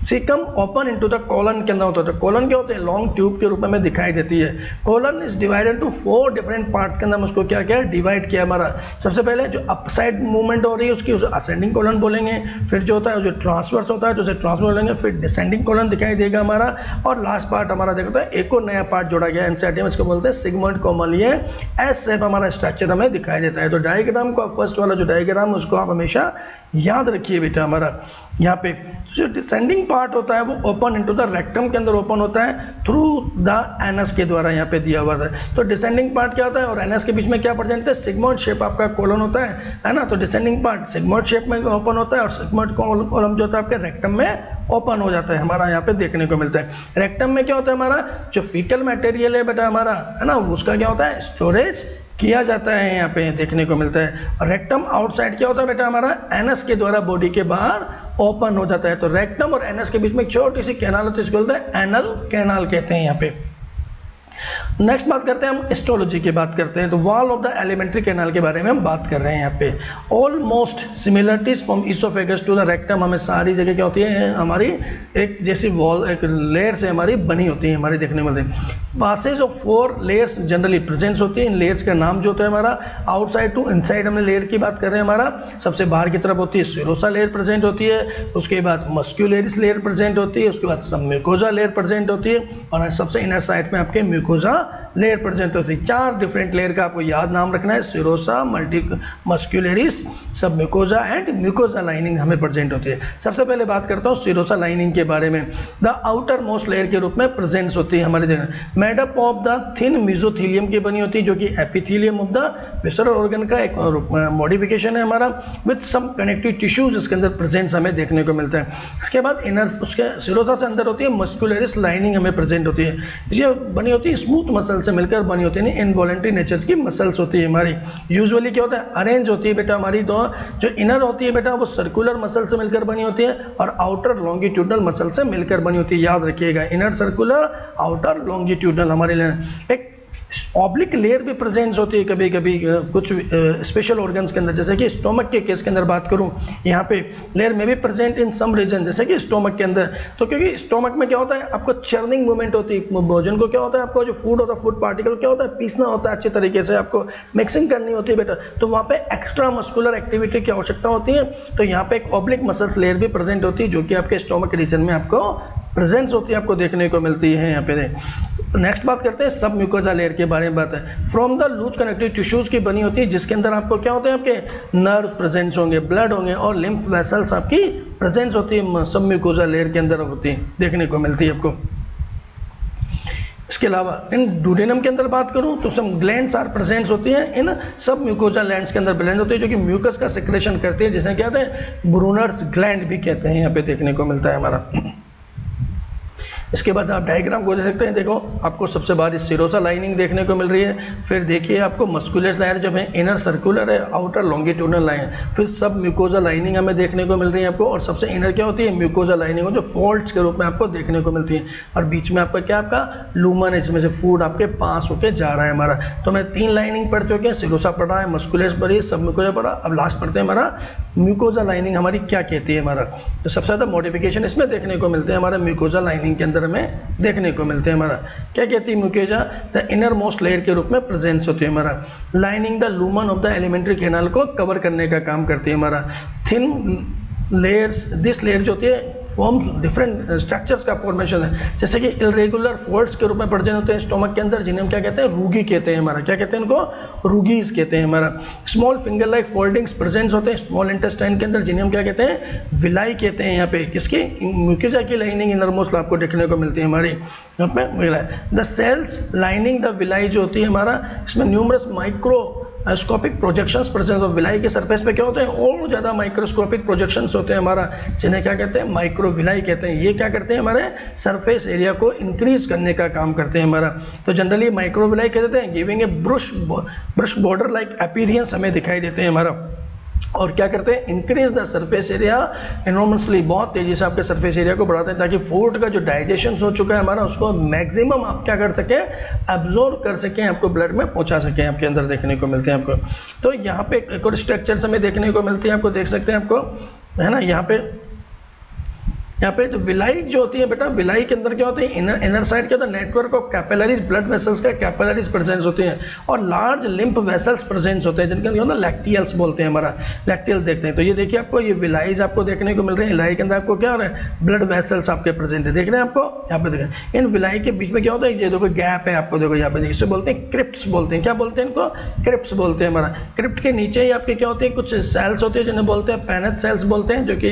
Caecum open into the colon के अंदर होता है, कोलन क्या होते हैं लॉन्ग ट्यूब के रूप में दिखाई देती है। Colon is divided to 4 different parts के अंदर उसको क्या क्या डिवाइड किया हमारा। सबसे पहले जो अपसाइड मूवमेंट हो रही है उसकी असेंडिंग कोलन बोलेंगे, फिर जो होता है जो ट्रांसवर्स होता है तो उसे ट्रांसवर्स बोलेंगे, फिर डिसेंडिंग कोलन दिखाई देगा हमारा, और लास्ट पार्ट हमारा देखो एक और नया पार्ट जोड़ा गया एनसीईआरटी में, इसको बोलते हैं सिगमोइड कोमल। ये एस शेप हमारा स्ट्रक्चर हमें दिखाई देता है। तो डायग्राम को फर्स्ट वाला जो डायग्राम उसको आप हमेशा याद रखिए बेटा हमारा। यहाँ पे जो डिसेंडिंग पार्ट होता है वो ओपन इनटू द रेक्टम के अंदर ओपन होता है थ्रू द एनस के द्वारा, यहाँ पे दिया हुआ है। तो डिसेंडिंग पार्ट क्या होता है और एनस के बीच में क्या प्रेजेंट है, सिग्मोइड शेप आपका कोलन होता है ना। तो डिसेंडिंग पार्ट सिग्मोइड शेप में ओपन होता है और सिग्मोइड कोलम जो होता है आपके रेक्टम में ओपन हो जाता है हमारा, यहाँ पे देखने को मिलता है। रेक्टम में क्या होता है हमारा जो फीकल मटेरियल है बेटा हमारा, है ना, उसका क्या होता है स्टोरेज किया जाता है, यहाँ पे देखने को मिलता है। और रेक्टम आउटसाइड क्या होता है बेटा हमारा एनस के द्वारा बॉडी के बाहर ओपन हो जाता है। तो रेक्टम और एनस के बीच में एक छोटी सी कैनाल होती है, इसको बोलते हैं एनल कैनाल कहते हैं यहाँ पे। नेक्स्ट बात करते हैं हम हिस्टोलॉजी की बात करते हैं। तो wall of the alimentary canal के बारे में हम बात कर रहे हैं यहाँ पे। Almost similarities from oesophagus to the rectum, हमें सारी जगह क्या होती है हमारी एक जैसी वॉल एक लेयर से हमारी बनी होती है हमारी देखने में। Passage of 4 layers generally presence होती है। इन लेयर्स का नाम जो होता है हमारा आउटसाइड टू इनसाइड, हमने लेयर की बात कर रहे हैं हमारा। सबसे बाहर की तरफ होती है सिरोसा लेयर प्रेजेंट होती है, उसके बाद मस्क्यूलेरिस लेयर प्रेजेंट होती है, उसके बाद सब म्यूकोजा लेयर प्रेजेंट होती है, और सबसे इनर साइड में आपके म्यूकोजा लेयर प्रेजेंट होती है। 4 डिफरेंट लेयर का आपको याद नाम रखना है, सिरोसा, मस्क्यूलेरिस, सब म्यूकोजा एंड म्यूकोजा लाइनिंग हमें प्रेजेंट होती है। सबसे पहले बात करता हूँ सिरोसा लाइनिंग के बारे में। द आउटर मोस्ट लेयर के रूप में प्रेजेंस होती है हमारे देखना, made up of the thin mesothelium की बनी होती है, जो कि epithelium of the visceral organ का एक मॉडिफिकेशन है हमारा, विद सम कनेक्टिव टिश्यूज इसके अंदर प्रेजेंस हमें देखने को मिलता है। इसके बाद इनर उसके सिरोसा से अंदर होती है मस्क्यूलेरिस लाइनिंग हमें प्रेजेंट होती है, ये बनी होती है स्मूथ मसल से मिलकर बनी होती है, इनवॉलंटरी नेचर की मसल्स होती है हमारी। यूजुअली क्या होता है अरेंज होती है बेटा हमारी, तो जो इनर होती है बेटा वो सर्कुलर मसल से मिलकर बनी होती है और आउटर लॉन्गिट्यूडनल मसल से मिलकर बनी होती है, याद रखिएगा इनर सर्कुलर आउटर लॉन्गिट्यूडनल हमारे लिए। एक ऑब्लिक लेयर भी प्रेजेंस होती है कभी कभी कुछ स्पेशल ऑर्गन्स के अंदर, जैसे कि स्टोमक के केस के अंदर बात करूं, यहाँ पे लेयर में भी प्रेजेंट इन सम रीजन, जैसे कि स्टोमक के अंदर। तो क्योंकि स्टोमक में क्या होता है आपको चर्निंग मूवमेंट होती है, भोजन को क्या होता है आपको जो फूड होता है फूड पार्टिकल क्या होता है पीसना होता है, अच्छे तरीके से आपको मिक्सिंग करनी होती है बेटा, तो वहाँ पे एक्स्ट्रा मस्कुलर एक्टिविटी की आवश्यकता होती है। तो यहाँ पे एक ऑब्लिक मसल्स लेयर भी प्रेजेंट होती है, जो कि आपके स्टोमक रीजन में आपको प्रेजेंस होती है, आपको देखने को मिलती है यहाँ पे। नेक्स्ट बात करते हैं सब म्यूकोजा लेयर के बारे में बात है। From the loose connective tissues की बनी होती है, जिसके अंदर आपको क्या होते हैं आपके नर्व प्रेजेंस होंगे, ब्लड होंगे और लिम्फ वेसल्स आपकी प्रेजेंस होती है, सब म्यूकोजा लेयर के अंदर होती है, देखने को मिलती है आपको। इसके अलावा इन डुडेनम के अंदर बात करूं तो सब ग्लैंड्स आर प्रेजेंस होती हैं इन सब म्यूकोजा लैंड्स के अंदर प्रेजेंट होती है, जो कि म्यूकस का सेक्रेशन करती है, जिसे कहते हैं ब्रूनर्स ग्लैंड भी कहते हैं, यहाँ पे देखने को मिलता है हमारा। इसके बाद आप डायग्राम को देख सकते हैं, देखो आपको सबसे बाहर सिरोसा लाइनिंग देखने को मिल रही है, फिर देखिए आपको मस्कुलस लाइन जो है इनर सर्कुलर है, आउटर लॉन्गिट्यूडनल लाइन, फिर सब म्यूकोजा लाइनिंग हमें देखने को मिल रही है आपको, और सबसे इनर क्या होती है म्यूकोजा लाइनिंग जो फोल्ड्स के रूप में आपको देखने को मिलती है, और बीच में आपका क्या आपका लूमन है, इसमें से फूड आपके पास होके जा रहा है हमारा। तो मैं 3 लाइनिंग पढ़ चुके हैं, सिरोसा पढ़ा है, मस्कुलस पढ़ी, सब म्यूकोजा पढ़ा, अब लास्ट पढ़ते हैं हमारा म्यूकोजा लाइनिंग हमारी क्या कहती है हमारा। तो सबसे ज़्यादा मॉडिफिकेशन इसमें देखने को मिलते हैं हमारा म्यूकोजा लाइनिंग के अंदर हमें देखने को मिलते हैं हमारा। क्या कहती है mucosa, the inner most layer के रूप में प्रेजेंस होती है हमारा, lining the lumen of the alimentary canal को कवर करने का काम करती है हमारा। थिन लेयर्स, दिस लेयर जो होती है फॉर्म डिफरेंट स्ट्रक्चर्स का फॉर्मेशन है, जैसे कि इरेगुलर फोल्ड्स के रूप में प्रेजेंट होते हैं स्टोमक के अंदर, जिन्हें हम क्या कहते हैं रूगी कहते हैं हमारा, क्या कहते हैं इनको रूगीज कहते हैं हमारा। Small finger like foldings present होते हैं स्मॉल इंटेस्टाइन के अंदर, जिन्हें हम क्या कहते हैं विलाई कहते हैं। यहाँ पे किसकी म्यूकोजा की लाइनिंग इनरमोस्ट आपको देखने को मिलती है हमारी यहाँ पे villi. The cells lining the villi जो होती है हमारा, इसमें numerous microscopic projections present हो, विलाई के सरफेस पे क्या होते हैं और ज़्यादा माइक्रोस्कोपिक प्रोजेक्शंस होते हैं हमारा, जिन्हें क्या कहते हैं माइक्रोविलाई कहते हैं। ये क्या करते हैं हमारे सरफेस एरिया को इंक्रीज करने का काम करते हैं हमारा। तो जनरली माइक्रोविलाई कह देते हैं giving a brush border like appearance हमें दिखाई देते हैं हमारा, और क्या करते हैं increase the surface area enormously, बहुत तेजी से आपके सरफेस एरिया को बढ़ाते हैं, ताकि फूड का जो डाइजेशन हो चुका है हमारा उसको मैक्सिमम आप क्या कर सकें एब्जॉर्ब कर सकें, आपको ब्लड में पहुंचा सकें, आपके अंदर देखने को मिलते हैं आपको। तो यहाँ पे एक और स्ट्रक्चर्स हमें देखने को मिलती है, आपको देख सकते हैं आपको है ना, यहाँ पे जो विलाई जो होती है बेटा, विलाई के अंदर क्या होती है इनर साइड क्या होता है network of capillaries, blood vessels का कैपिलरीज प्रेजेंस होते हैं, और लार्ज लिम्फ वेसल्स प्रेजेंस होते हैं, जिनके अंदर लैक्टियल्स बोलते हैं हमारा, लैक्टियल देखते हैं। तो ये देखिए आपको ये विलाईज आपको देखने को मिल रहे हैं, विलाई के अंदर आपको क्या हो रहा है ब्लड वेसल्स आपके प्रेजेंट है, देख रहे हैं आपको यहाँ पे देखें। इन विलाई के बीच में क्या होता है ये देखो गैप है, आपको देखो यहाँ पे देखिए, इसे बोलते हैं क्रिप्ट्स बोलते हैं, क्या बोलते हैं इनको क्रिप्ट्स बोलते हैं हमारा। क्रिप्ट के नीचे ही आपके क्या होते हैं कुछ सेल्स होते हैं जिन्हें बोलते हैं पैनेट सेल्स बोलते हैं, जो कि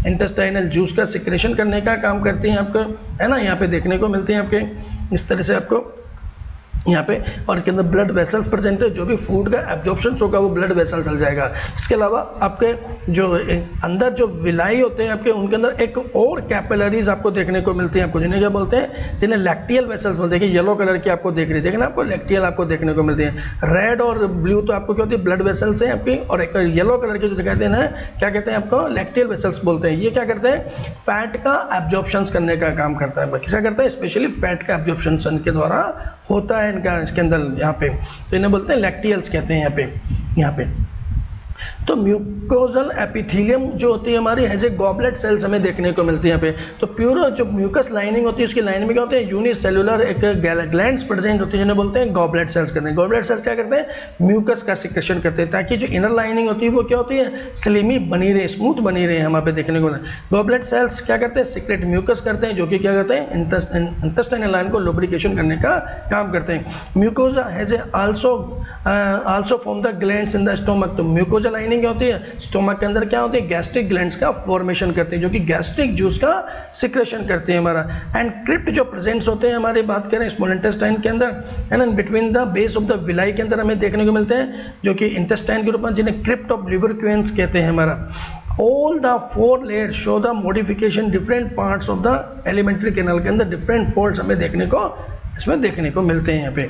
इंटेस्टाइनल जूस का सिक्रेशन करने का काम करती हैं आपको, है ना, यहाँ पे देखने को मिलते हैं आपके इस तरह से आपको यहाँ पे, और इसके अंदर ब्लड वेसल्स प्रेजेंट है, जो भी फूड का एब्जॉर्प्शन होगा वो ब्लड वेसल चल जाएगा। इसके अलावा आपके जो अंदर जो विलाई होते हैं आपके, उनके अंदर एक और कैपिलरीज आपको देखने को मिलती है, आपको जिन्हें क्या बोलते हैं, जिन्हें लैक्टियल वेसल्स बोलते हैं। येलो कलर की आपको देख रही है, देखना आपको लैक्टियल आपको देखने को मिलती है। रेड और ब्लू तो आपको क्या होती है ब्लड वेसल्स है आपकी, और एक येलो कलर के जो दिखाते हैं ना क्या कहते हैं आपको लैक्टियल वेसल्स बोलते हैं। ये क्या करते हैं फैट का एब्जॉर्प्शन करने का काम करता है, क्या करता है स्पेशली फैट का एब्जॉर्प्शन के द्वारा होता है इनका, इसके अंदर यहाँ पे, तो इन्हें बोलते हैं लैक्टियल्स कहते हैं यहाँ पे। तो म्यूकोजल एपिथेलियम जो होती है हमारी है, गॉबलेट सेल्स हमें देखने को मिलती है यहाँ पे। तो प्योर जो म्यूकस लाइनिंग होती है उसकी लाइनिंग में क्या होते हैं यूनिसेलुलर एक ग्लैंड्स प्रेजेंट होती है, जिन्हें बोलते हैं गॉबलेट सेल्स करते हैं। गॉबलेट सेल्स क्या करते हैं म्यूकस का सिक्रेशन करते हैं, ताकि जो इनर लाइनिंग होती है वो क्या होती है स्लिमी बनी रहे, स्मूथ बनी रहे, हम यहाँ पे देखने को मिलते हैं। गॉबलेट सेल्स क्या करते हैं सिक्रेट म्यूकस करते हैं, जो कि क्या करते हैं इंटेस्टाइनल लाइन को लुब्रिकेशन करने का काम करते हैं। Mucosa has also form the glands in the stomach. तो म्यूकोजा लाइनिंग क्या होती है स्टोमक के अंदर क्या होती है गैस्ट्रिक ग्लैंड्स का फॉर्मेशन करती है, जो कि गैस्ट्रिक जूस का सिक्रेशन करती है हमारा। एंड क्रिप्ट जो प्रेजेंट्स होते हैं हमारी बात करें स्मॉल इंटेस्टाइन के अंदर, and between the base of the villi के अंदर हमें देखने को मिलते हैं, जो कि इंटेस्टाइन के रूप में, जिन्हें क्रिप्ट ऑफ ल्यूब्रिकेंस कहते हैं हमारा। All the 4 layers show the modification different parts of the elementary canal के अंदर different folds हमें देखने को इसमें देखने को मिलते हैं यहाँ पे।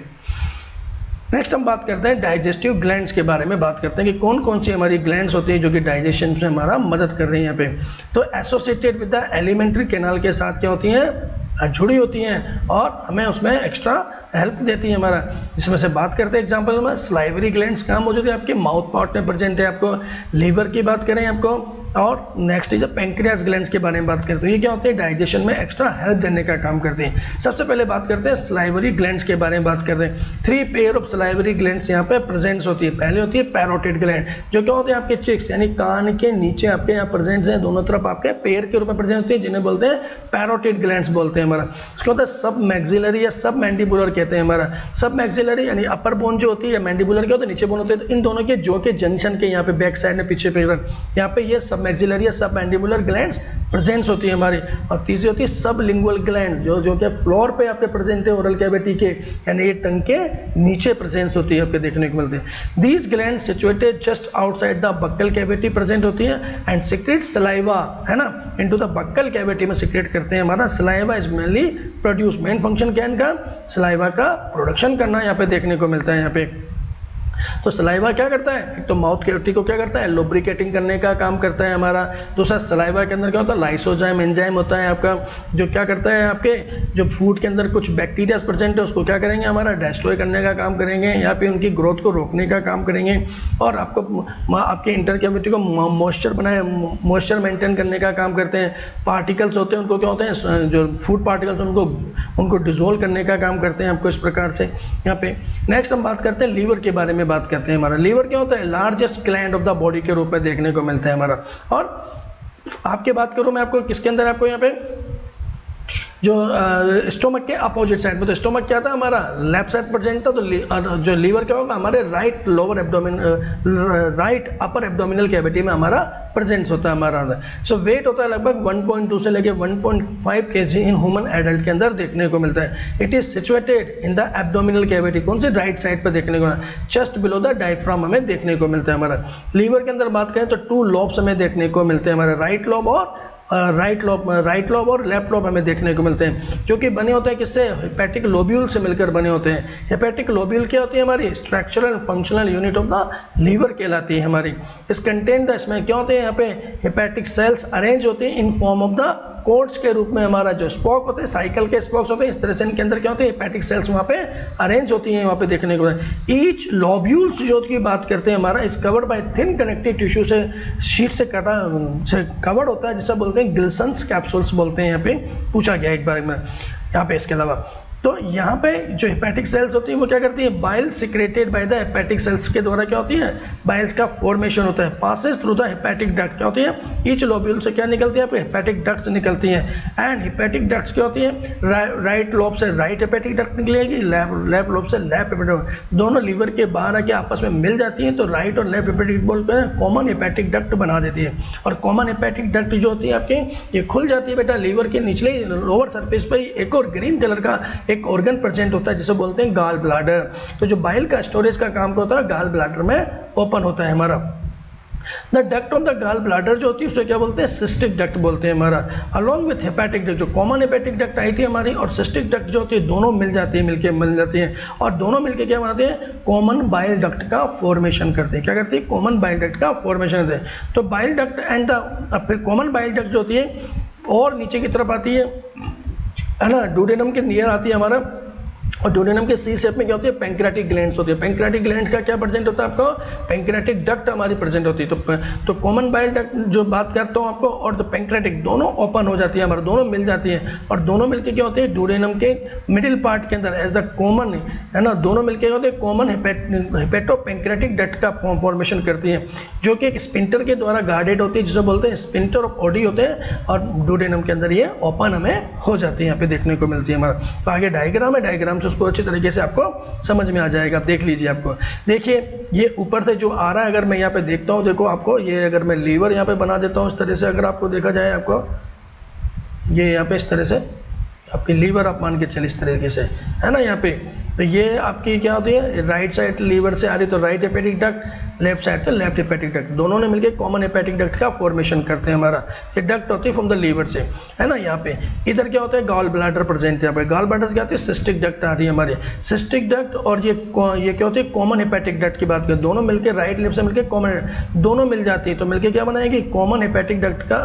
नेक्स्ट हम बात करते हैं डाइजेस्टिव ग्लैंड्स के बारे में, बात करते हैं कि कौन कौन सी हमारी ग्लैंड्स होती है जो कि डाइजेशन में हमारा मदद कर रही हैं यहाँ पे। तो associated with the alimentary canal के साथ क्या होती हैं जुड़ी होती हैं, और हमें उसमें एक्स्ट्रा हेल्प देती है हमारा। इसमें से बात करते हैं एग्जांपल में स्लाइवरी ग्लैंड्स कहाँ मौजूद है आपके माउथ पार्ट में प्रेजेंट है आपको। लीवर की बात करें आपको, और नेक्स्ट इज पेंक्रियास ग्लैंड्स के बारे में बात करते हैं। ये क्या होते हैं डाइजेशन में एक्स्ट्रा हेल्प देने का काम करते हैं। सबसे पहले बात करते हैं स्लाइवरी ग्लैंड्स के बारे में बात करते हैं। 3 पेयर ऑफ स्लाइवरी ग्लैंड्स यहाँ पे प्रेजेंट्स होती है। पहले होती है पैरोटिड ग्लैंड, जो क्या होते हैं आपके चिक्स यानी कान के नीचे आपके यहाँ प्रेजेंट्स हैं, दोनों तरफ आपके पेयर के रूप में प्रेजेंट होती है, जिन्हें बोलते हैं पैरोटिड ग्लैंड्स बोलते हैं हमारा। उसके बाद सब मैक्सिलरी या सब मैंडिबुलर कहते हैं हमारा। सब मैक्सिलरी यानी अपर बोन जो होती है, मैंडिबुलर क्या होता है नीचे बोन होते हैं, तो इन दोनों के जो के जंक्शन के यहाँ पे बैक साइड में पीछे पे यहाँ पे ये सब मैक्सिलरी या सब मैंडिबुलर ग्लैंड्स प्रेजेंस होती है हमारी। और तीसरी होती है सब लिंगुअल ग्लैंड, जो कि फ्लोर पे आपके प्रेजेंट है ओरल कैविटी के, यानी ये टंग के नीचे प्रेजेंस होती है आपके देखने को मिलते हैं। These gland situated just outside the buccal cavity present होती है एंड सिक्रेट सलाइवा, है ना, इनटू द बक्कल कैविटी में सिक्रेट करते हैं। हमारा saliva is mainly produce, main function क्या है इनका, सलाइवा का प्रोडक्शन करना यहाँ पे देखने को मिलता है यहाँ पे। तो सलाइवा क्या करता है, एक तो माउथ कैविटी को क्या करता है, लुब्रिकेटिंग करने का काम करता है हमारा। दूसरा सलाइवा के अंदर क्या होता है, लाइसोजाइम एंजाइम होता है आपका, जो क्या करता है आपके जो फूड के अंदर कुछ बैक्टीरिया प्रेजेंट है उसको क्या करेंगे, हमारा डिस्ट्रॉय करने का काम करेंगे, या फिर उनकी ग्रोथ को रोकने का काम करेंगे, और आपको आपके इंटर कैविटी को मॉइस्चर मेंटेन करने का काम करते हैं। पार्टिकल्स होते हैं उनको क्या होते हैं, जो फूड पार्टिकल्स उनको डिजोल्व करने का काम करते हैं आपको इस प्रकार से यहाँ पे। नेक्स्ट हम बात करते हैं लीवर के बारे में बात करते हैं। हमारा लीवर क्या होता है, largest gland of the body के रूप में देखने को मिलता है हमारा। और आपके बात करूं मैं आपको किसके अंदर, आपको यहाँ पे जो स्टोमक के अपोजिट साइड में, तो स्टोमक क्या था हमारा लेफ्ट साइड प्रेजेंट था, तो जो लीवर क्या होगा हमारे right lower abdomen, right upper abdominal cavity में हमारा प्रेजेंस होता है हमारा। सो वेट होता है लगभग 1.2 से लेके 1.5 kg इन ह्यूमन एडल्ट के अंदर देखने को मिलता है। It is situated in the abdominal cavity, कौन से, राइट साइड पर देखने को, जस्ट बिलो द डायफ्राम हमें देखने को मिलता है हमारा। लीवर के अंदर बात करें तो 2 लोब्स हमें देखने को मिलते हैं हमारे, राइट लोब और लेफ्ट लोब हमें देखने को मिलते हैं, जो कि बने होते हैं किससे, हेपेटिक लोब्यूल से मिलकर बने होते हैं। हेपेटिक लोब्यूल क्या होती है हमारी, structural functional unit of the liver कहलाती है हमारी। इस कंटेंट इसमें क्या होते हैं, यहाँ पे हेपेटिक सेल्स अरेंज होते हैं इन फॉर्म ऑफ द कोर्ड्स के रूप में। हमारा जो स्पोक होते हैं, साइकिल के स्पोक्स होते हैं, इस तरह से इनके अंदर क्या होते हैं, हेपेटिक सेल्स वहाँ पे अरेंज होती हैं वहाँ पे देखने को। ईच लोब्यूल्स जो की बात करते हैं हमारा, is covered by thin connective tissue से, शीट से कवर्ड होता है, जिसे बोलते हैं गिल्सन्स कैप्सूल्स बोलते हैं। यहाँ पे पूछा गया एक बार में यहाँ पे। इसके अलावा तो यहाँ पे जो हेपेटिक सेल्स होती है वो क्या करती है, bile secreted by the hepatic sales के द्वारा क्या होती है, बाइल्स का फॉर्मेशन होता है, passes through the hepatic duct. क्या होती है, ईच लोब्यूल से क्या निकलती है, हेपेटिक डक्ट्स निकलती हैं। एंड हेपेटिक डक्ट्स क्या होती है, राइट लोब से राइट हेपेटिक डक्ट निकलेगी, लेफ्ट लोब से लेफ्ट हेपेटिक, दोनों लीवर के बाहर आके आपस में मिल जाती हैं, तो राइट और लेफ्ट हेपेटिक बोलते हैं कॉमन हेपेटिक डक्ट बना देती है। और कॉमन हेपेटिक डक्ट जो होती है आपके, ये खुल जाती है बेटा लीवर के निचले लोअर सरफेस पर एक और ग्रीन कलर का एक ऑर्गन प्रेजेंट होता है, जिसे बोलते हैं गाल ब्लाडर। तो जो बाइल का स्टोरेज का काम होता है गाल ब्लाडर में ओपन होता है हमारा। द डक्ट ऑफ द गाल ब्लाडर जो होती है उसे क्या बोलते हैं, सिस्टिक डक्ट बोलते हैं हमारा। अलॉन्ग विथ हेपेटिक डक्ट, जो कॉमन हेपेटिक डक्ट आई थी हमारी और सिस्टिक डक्ट जो होती है, दोनों मिल जाती है, मिल जाती है, और दोनों मिलके क्या बनाते हैं, कॉमन बाइल डक्ट का फॉर्मेशन करते हैं। क्या करती है, कॉमन बाइल डक्ट का फॉर्मेशन करते हैं। तो बाइल डक्ट एंड द फिर कॉमन बाइल डक्ट जो होती है और नीचे की तरफ आती है ना, डुडेनम के नियर आती है हमारा, और डुडेनम के सी शेप में क्या होती है, पैंक्रियाटिक ग्लैंड्स होती है। पैंक्रियाटिक ग्लैंड का क्या प्रेजेंट होता है आपको, पैंक्रियाटिक डक्ट हमारी प्रेजेंट होती है। तो कॉमन बाइल डक्ट जो बात करता हूँ आपको, और तो पैंक्रियाटिक दोनों ओपन हो जाती है हमारे, दोनों मिल जाती है, और दोनों मिलके क्या होते हैं, डुडेनम के मिडिल पार्ट के अंदर एज द कॉमन, है ना, दोनों मिलके होते हैं कॉमन हेपेटो पैंक्रियाटिक डक्ट का फॉर्मेशन करती है, जो कि एक स्पिंटर के द्वारा गार्डेड होती है, जिसे बोलते हैं स्पिंटर ऑफ ओडी होते हैं, और डुडेनम के अंदर ये ओपन हमें हो जाती है, यहाँ पे देखने को मिलती है हमारा। तो आगे डायग्राम है, डायग्राम से उसको अच्छी तरीके से आपको समझ में आ जाएगा। देख लीजिए, आपको देखिए ये ऊपर से जो आ रहा है, अगर मैं यहाँ पे देखता हूँ, देखो आपको ये, अगर मैं लीवर यहाँ पे बना देता हूँ इस तरह से, अगर आपको देखा जाए, आपको ये यहाँ पे इस तरह से आपकी लीवर आप मान के चलिए इस तरीके से, है ना, यहाँ पे। तो ये आपकी क्या होती है, राइट साइड लीवर से आ रही तो right hepatic duct, left side से लेफ्ट हेपेटिक डक्ट, दोनों ने मिलकर कॉमन हेपेटिक डक्ट का फॉर्मेशन करते हैं हमारा। ये डक्ट होती है फ्रॉम द लीवर से, है ना। यहाँ पे इधर क्या होता है, गॉल ब्लैडर प्रेजेंट है यहाँ पे। गॉल ब्लैडर से क्या होती है, सिस्टिक डक्ट आ रही है हमारी, सिस्टिक डक्ट, और ये क्या होती है, कॉमन हेपेटिक डक्ट की बात करें, दोनों मिलकर राइट लेफ्ट से मिलकर कॉमन, दोनों मिल जाती है, तो मिलकर क्या बनाएगी, कॉमन हेपेटिक डक्ट का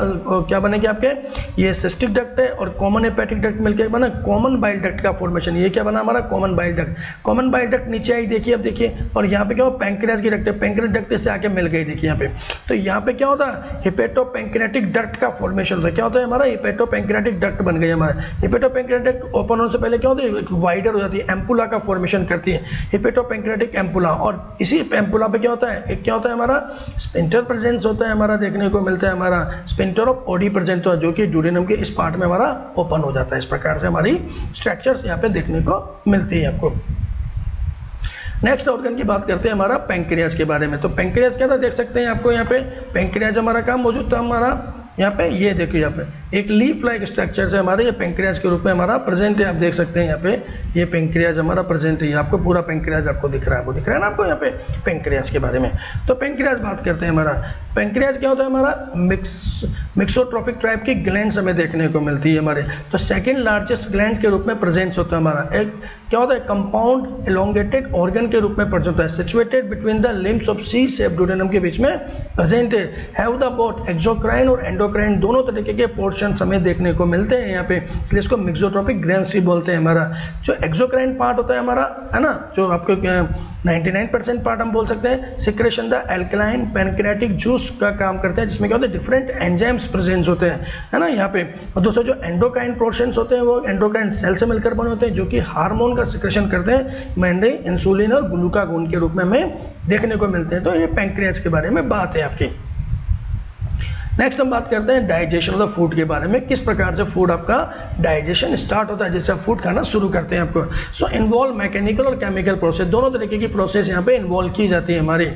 क्या बनेगी आपके, ये सिस्टिक डक्ट है, और कॉमन हेपेटिक डक्ट मिलकर बना कॉमन बाइल डक्ट का फॉर्मेशन। ये क्या बना हमारा, common bile duct. Common bile duct नीचे आई, देखिए अब देखिए, और यहाँ पे क्या हो, पैंक्रियास की डक्ट है, पैंक्रियास डक्ट से आके मिल गई, देखिए यहाँ पे। तो यहाँ पे क्या होता है, हिपेटो पैंक्रियाटिक डक्ट का फॉर्मेशन होता है। क्या होता है हमारा, हिपेटो पैंक्रियाटिक डक्ट बन गई हमारा। हिपेटो पैंक्रियाटिक डक्ट ओपन होने से पहले क्या होता है, वाइडर हो जाती है, एम्पुला का फॉर्मेशन करती है, हिपेटो पैंक्रियाटिक एम्पुला। और इसी एम्पुला पे क्या होता है, एक क्या होता है हमारा, स्पिंटर प्रेजेंस होता है हमारा, देखने को मिलता है हमारा, स्पिंटर ऑफ ओडी प्रेजेंट होता है, जो कि डुडेनम के इस पार्ट में हमारा ओपन हो जाता है। इस प्रकार से हमारी स्ट्रक्चर्स यहाँ पे देखने को मिलती है आपको। नेक्स्ट ऑर्गन की बात करते हैं हमारा पैंक्रियाज के बारे में। तो पैंक्रियाज क्या था, देख सकते हैं आपको यहाँ पे पैंक्रियाज हमारा काम मौजूद था हमारा यहाँ पे ये देखिए, यहाँ पे एक लीफ लाइक स्ट्रक्चर से हमारे ये पेंक्रियाज के रूप में हमारा प्रेजेंट है। आप देख सकते हैं यहाँ पे ये पेंक्रियाज हमारा प्रेजेंट है। आपको पूरा पेंक्रियाज आपको दिख रहा है, वो दिख रहा है ना आपको यहाँ पे पेंक्रियाज के बारे में। तो पेंक्रियाज बात करते हैं। हमारा पेंक्रियाज क्या होता है, हमारा मिक्सोट्रोपिक टाइप की ग्लैंड्स हमें देखने को मिलती है हमारे। तो सेकेंड लार्जेस्ट ग्लैंड के रूप में प्रेजेंट होता है हमारा। एक क्या होता है, कंपाउंड एलोंगेटेड ऑर्गन के रूप में प्रेजेंट होता है, situated between the limbs of C shape duodenum के बीच में प्रेजेंट है। हैव द बोथ एक्सोक्राइन और एंडोक्राइन दोनों तरीके के पोर्शन हमें देखने को मिलते हैं यहाँ पे, इसलिए इसको मिक्सोट्रोपिक ग्लैंड्स ही बोलते हैं हमारा। जो एक्सोक्राइन पार्ट होता है हमारा, है ना, जो आपको 99% पार्ट हम बोल सकते हैं, secretion the alkaline pancreatic juice का काम करते हैं, जिसमें क्या होता है डिफरेंट एंजाइम्स प्रेजेंट होते हैं, है ना यहाँ पे। और दोस्तों जो एंडोक्राइन पोर्शंस होते हैं वो एंडोक्राइन सेल से मिलकर बने होते हैं, जो कि हार्मोन का सिक्रेशन करते हैं, मेनली इंसुलिन और ग्लूकागोन के रूप में हमें देखने को मिलते हैं। तो ये पैंक्रियाज के बारे में बात है आपकी। नेक्स्ट हम बात करते हैं डाइजेशन ऑफ द फूड के बारे में, किस प्रकार से फूड आपका डाइजेशन स्टार्ट होता है, जैसे आप फूड खाना शुरू करते हैं आपको। सो इन्वॉल्व मैकेनिकल और केमिकल प्रोसेस, दोनों तरीके की प्रोसेस यहाँ पे इन्वॉल्व की जाती है हमारी।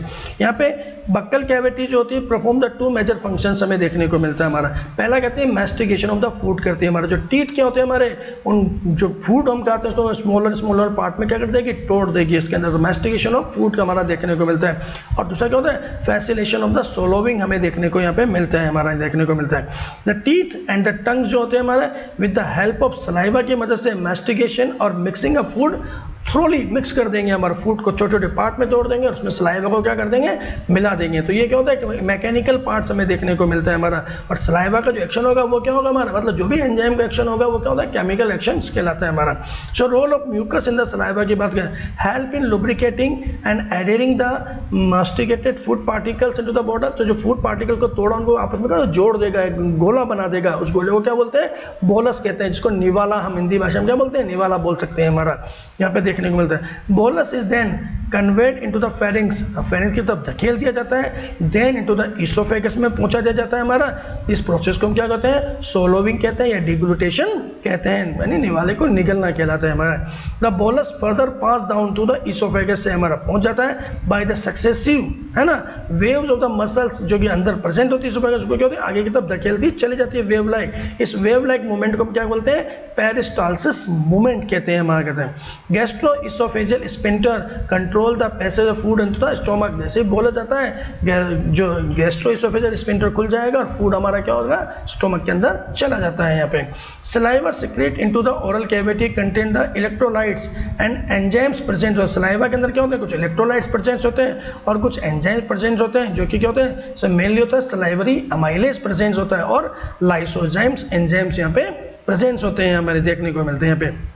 यहाँ पे बक्कल कैविटी जो होती है perform the two major functions हमें देखने को मिलता है हमारा। पहला कहते हैं मैस्टिकेशन ऑफ द फूड करती है हमारा। जो टीथ क्या होते हैं हमारे, उन जो फूड हम खाते हैं उसको स्मॉलर पार्ट में क्या कर देगी, तोड़ देगी इसके अंदर। तो मैस्टिकेशन ऑफ फूड का हमारा देखने को मिलता है। और दूसरा क्या होता है, फैसिलेशन ऑफ द सोलोविंग हमें देखने को यहाँ पे मिलता है हमारा, देखने को मिलता है। The teeth and the tongue जो होते हैं हमारे, with the help of saliva की मदद से मैस्टिकेशन और mixing of food thoroughly mix कर देंगे हमारे फूड को, छोटे छोटे पार्ट में तोड़ देंगे और उसमें सलाइवा को क्या कर देंगे, मिला देंगे। तो ये क्या होता है कि मैकेनिकल पार्ट्स हमें देखने को मिलता है हमारा। और सलाइवा का जो एक्शन होगा वो क्या होगा हमारा, मतलब जो भी एंजाइम का एक्शन होगा वो क्या होता है, केमिकल एक्शन कहलाता है हमारा। So role of mucus in the saliva की बात करें, help in lubricating and adhering the masticated food particles into the body. तो जो फूड पार्टिकल को तोड़ा उनको आपस में जोड़ देगा, एक गोला बना देगा, उस गोले को क्या बोलते हैं, बोलस कहते हैं, जिसको निवाला हम हिंदी भाषा में क्या बोलते हैं, निवाला बोल सकते हैं हमारा, यहाँ पे देखने को मिलता है। Bolus is then conveyed into the pharynx, pharynx की तरफ धकेल दिया जाता है, देन इनटू द इसोफेगस में पहुंचा दिया जाता है हमारा। इस प्रोसेस को हम क्या कहते हैं, सोलोविंग कहते हैं या डिग्लूटेशन कहते हैं, यानी निवाले को निगलना कहलाता है हमारा। The bolus further pass down to the oesophagus से हमारा पहुंच जाता है बाय द सक्सेसिव, है ना, वेव्स ऑफ द मसल्स जो कि अंदर प्रेजेंट होती है इसोफेगस को क्या होती है, आगे की तरफ धकेलती चली जाती है वेव लाइक। इस वेव लाइक मूवमेंट को हम क्या बोलते हैं, पेरिस्टाल्सिस मूवमेंट कहते हैं हमारा, कहते हैं। Gastro oesophageal sphincter control the passage of food into the stomach. जैसे ही बोला जाता है जो गैस्ट्रो इसोफेजियल स्पिंटर खुल जाएगा और फूड हमारा क्या होगा, स्टोमक के अंदर चला जाता है यहाँ पे। Saliva secret into the oral cavity contain the electrolytes and enzymes present. और सलाइवा के अंदर क्या होते हैं, कुछ इलेक्ट्रोलाइट्स प्रेजेंट होते हैं और कुछ एंजाइम्स प्रेजेंट होते हैं, जो कि क्या होते हैं, सो मेनली होता है सलाइवरी अमाइलेज प्रेजेंट होता है और लाइसोजाइम्स एंजाइम्स यहाँ पे प्रेजेंस होते हैं हमारे, देखने को मिलते हैं यहाँ पे।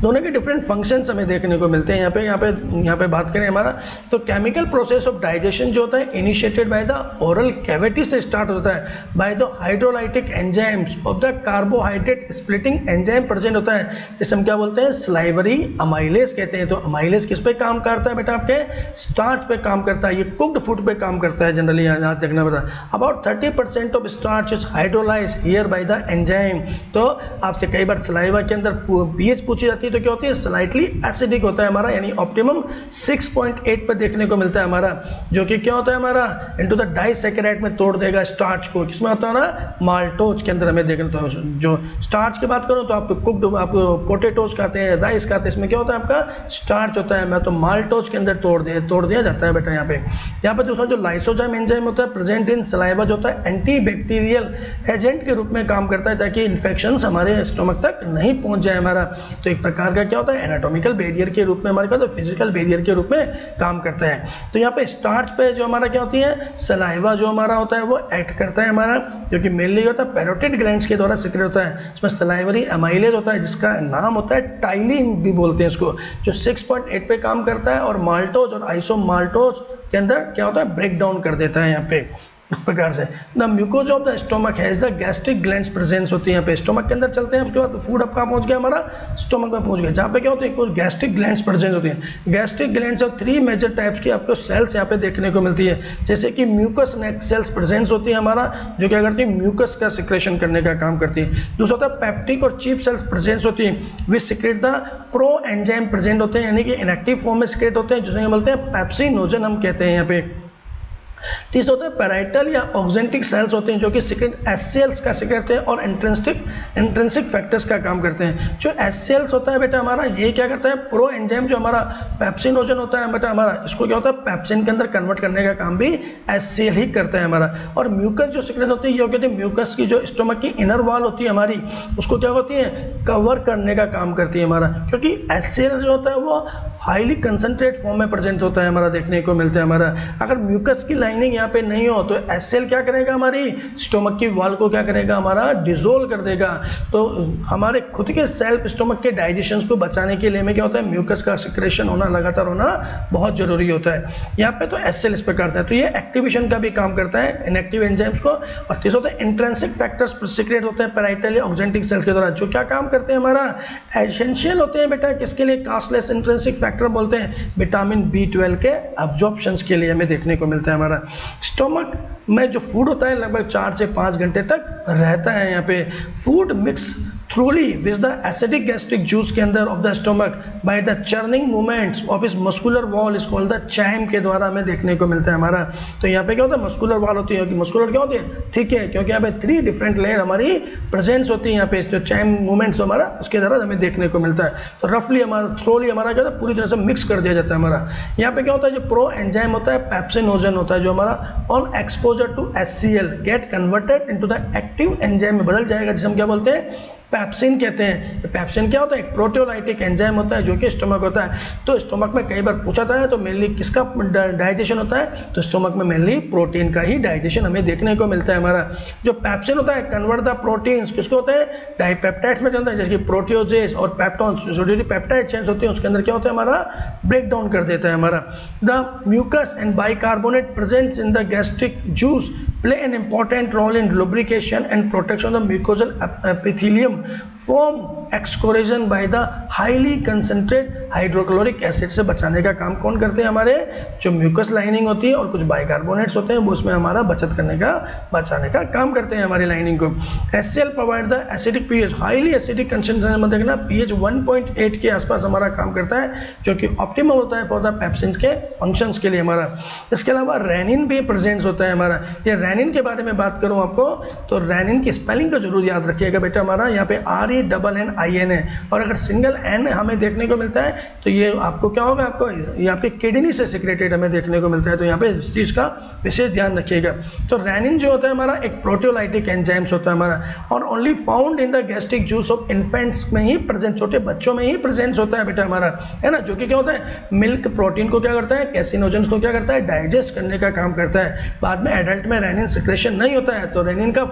दोनों के डिफरेंट फंक्शंस हमें देखने को मिलते हैं यहाँ पे बात करें हमारा, तो केमिकल प्रोसेस ऑफ डाइजेशन जो होता है initiated by the oral cavity से स्टार्ट होता है, by the hydrolytic enzymes of the carbohydrate splitting enzyme present होता है, जिसे हम क्या बोलते हैं, सलाइवरी अमाइलेज कहते हैं। तो अमाइलेज किस पे काम करता है बेटा, आपके स्टार्च पे काम करता है, ये कुक्ड फूड पे काम करता है जनरली, यहाँ देखना पड़ता है। About 30% of starch is hydrolyse here by the enzyme. तो आपसे कई बार सलाइवा के अंदर पीएच पूछी जाती है, तो क्या होती है, स्लाइटली एसिडिक होता है हमारा, यानी ऑप्टिमम 6.8 पर देखने को मिलता है हमारा, जो कि क्या होता है हमारा, इनटू द डाइसैकेराइड में तोड़ देगा स्टार्च को। किसमें होता है ना, माल्टोज के अंदर हमें देखने तो जो स्टार्च की बात करूं तो आप कुक्ड आप पोटेटोज खाते हैं, राइस खाते हैं, इसमें क्या होता है आपका स्टार्च होता है, मैं तो माल्टोज के अंदर तोड़ दिया जाता है बेटा यहाँ पे। दूसरा जो लाइसोजाइम एंजाइम होता है प्रेजेंट इन सलाइवा, जो होता है एंटी बैक्टीरियल एजेंट के रूप में काम करता है, ताकि इन्फेक्शंस हमारे स्टोमक तक नहीं पहुंच जाए हमारा। तो एक प्रकार का क्या होता है, एनाटॉमिकल बैरियर के रूप में हमारे पास, तो फिजिकल बैरियर के रूप में काम करता है। तो यहाँ पे स्टार्च पे जो हमारा क्या होती है, सलाइवा जो हमारा होता है वो एक्ट करता है हमारा, जो कि मेनली होता है पैरोटिड ग्लैंड्स के द्वारा सिक्रेट होता है। इसमें सलाइवरी अमाइलेज होता है, जिसका नाम होता है टाइलिन भी बोलते हैं इसको, जो 6.8 पे काम करता है और माल्टोज और आइसोमाल्टोज के अंदर क्या होता है, ब्रेक डाउन कर देता है यहाँ पे इस प्रकार से। The mucosa of the stomach has the gastric glands presence होती है यहाँ पे, स्टोमक के अंदर चलते हैं। उसके बाद फूड अब कहाँ पहुँच गया हमारा, स्टोमक में पहुँच गया, जहाँ पे क्या होता है, कुछ गैस्ट्रिक ग्लैंड्स प्रेजेंस होती है। Gastric glands of 3 major types की आपको सेल्स यहाँ पे देखने को मिलती है, जैसे कि म्यूकस नेक सेल्स प्रेजेंस होती है हमारा, जो क्या करती है, म्यूकस का सिक्रेशन करने का काम करती है। दूसरा होता है पेप्टिक और चीप सेल्स प्रेजेंस होती है, which secrete the pro enzyme present होते हैं, यानी कि इनएक्टिव फॉर्म में सिक्रेट होते हैं, जिसे बोलते हैं पेप्सिनोजन हम कहते हैं यहाँ पे। तीसरा होता है पैराइटल या ऑक्जेंटिक सेल्स होते हैं जो कि सीक्रेट एससीएल्स का सीक्रेट है और इंट्रिंसिक फैक्टर्स का काम करते हैं। जो एससीएल्स होता है बेटा हमारा, ये क्या करता है, प्रो एंजाइम जो हमारा पेप्सिनोजन होता है बेटा हमारा, इसको क्या होता है पेप्सिन के अंदर कन्वर्ट करने का काम भी एससीएल ही करता है हमारा। और म्यूकस जो सीक्रेट होती है ये कहते हैं म्यूकस की जो स्टोमक की इनर वॉल होती है हमारी, उसको क्या होती है कवर करने का काम करती है हमारा, क्योंकि एससीएल जो होता है वो हाईली कंसंट्रेट फॉर्म में प्रेजेंट होता है हमारा, देखने को मिलता है हमारा। अगर म्यूकस की लाइनिंग यहाँ पे नहीं हो तो एससीएल क्या करेगा, हमारी स्टोमक की वॉल को क्या करेगा, हमारा डिसोल्व कर देगा। तो हमारे खुद के सेल्फ स्टोमक के डाइजेशन को बचाने के लिए में क्या होता है, म्यूकस का सिक्रेशन होना, लगातार होना बहुत जरूरी होता है। यहाँ पे तो एससीएल इस पर करता है, तो ये एक्टिवेशन का भी काम करता है इनएक्टिव एंजाइम्स को। और तीसरा होता है इंट्रिंसिक फैक्टर्स सीक्रेट होते हैं पैराइटल या ऑक्जेंटिक सेल्स के द्वारा, जो क्या काम करते हैं, हमारा एसेंशियल होते हैं बेटा किसके लिए, कास्टलेस इंट्रिंसिक फैक्टर बोलते हैं विटामिन बी12 के अब्जॉर्प्शंस के लिए हमें देखने को मिलता है। हमारा स्टोमक में जो फूड होता है लगभग 4 से 5 घंटे तक रहता है। यहाँ पे food mix thoroughly with the acidic gastric juice के अंदर of the stomach by the churning movements of its muscular wall is called the chyme के द्वारा हमें देखने को मिलता है हमारा। तो यहाँ पे क्या होता है, मस्कुलर वॉल होती है, मस्कुलर क्या होती है, ठीक है, क्योंकि यहाँ पे 3 डिफरेंट लेयर हमारी प्रेजेंस होती है यहाँ पे, जो चैम मूवमेंट्स हमारा उसके द्वारा हमें देखने को मिलता है। तो रफली हमारा थ्रोली हमारा क्या होता है पूरी तरह से मिक्स कर दिया जाता है हमारा। यहाँ पे क्या होता है, जो प्रो एंजाइम होता है पेप्सिनोजन होता है, जो हमारा on exposure to HCL get converted into the active enzyme में बदल जाएगा, जिसे हम क्या बोलते हैं पैप्सिन कहते हैं। पैप्सिन क्या होता है, एक प्रोटियोलाइटिक एंजाइम होता है जो कि स्टोमक होता है। तो स्टोमक में कई बार पूछा था तो मेनली किसका डाइजेशन होता है, तो स्टोमक में मेनली प्रोटीन का ही डाइजेशन हमें देखने को मिलता है हमारा। जो पैप्सिन होता है कन्वर्ट द प्रोटीन्स किसको होते हैं, डाइपेप्टाइड्स में होता है, जैसे कि प्रोटियोजेस और पेप्टोन्स, जो पेप्टाइड चेन्स होते हैं उसके अंदर क्या होता है, हमारा ब्रेक डाउन कर देता है हमारा। The mucus and bicarbonate presence in the gastric juice play an important role in lubrication and protection of the mucosal epithelium from excoriation by the highly concentrated hydrochloric acid से बचाने का काम कौन करते हैं, हमारे जो म्यूकस लाइनिंग होती है और कुछ बाइकार्बोनेट्स होते हैं वो उसमें हमारा बचत करने का, बचाने का काम करते हैं हमारी लाइनिंग को। HCL provide the acidic pH, highly acidic concentration में देखना पीएच 1.8 के आसपास हमारा काम करता है, जो कि ऑप्टिमम होता है फॉर द पेप्सिन के फंक्शंस के लिए हमारा। इसके अलावा रेनिन भी प्रेजेंस होता है हमारा। ये रेनिन के बारे में बात करूं आपको तो रेनिन की स्पेलिंग का जरूर याद रखिएगा बेटा हमारा, यहाँ पे RENNIN है, और अगर सिंगल एन हमें देखने को मिलता है तो ये आपको क्या होगा, आपको यहाँ पे किडनी से सिक्रेटेड हमें देखने को मिलता है, तो यहाँ पे इस चीज़ का विशेष ध्यान रखिएगा। तो रेनिन जो होता है हमारा एक प्रोटियोलाइटिक एंजाइम्स होता है हमारा, और only found in the gastric juice of infants में ही प्रेजेंट, छोटे बच्चों में ही प्रेजेंस होता है बेटा हमारा, है ना, जो कि क्या होता है मिल्क प्रोटीन को क्या करता है, कैसिनोजेंस को क्या करता है, डाइजेस्ट करने का काम करता है। बाद में एडल्ट में रेनिन सिक्रेशन नहीं होता है, तो रेनिन का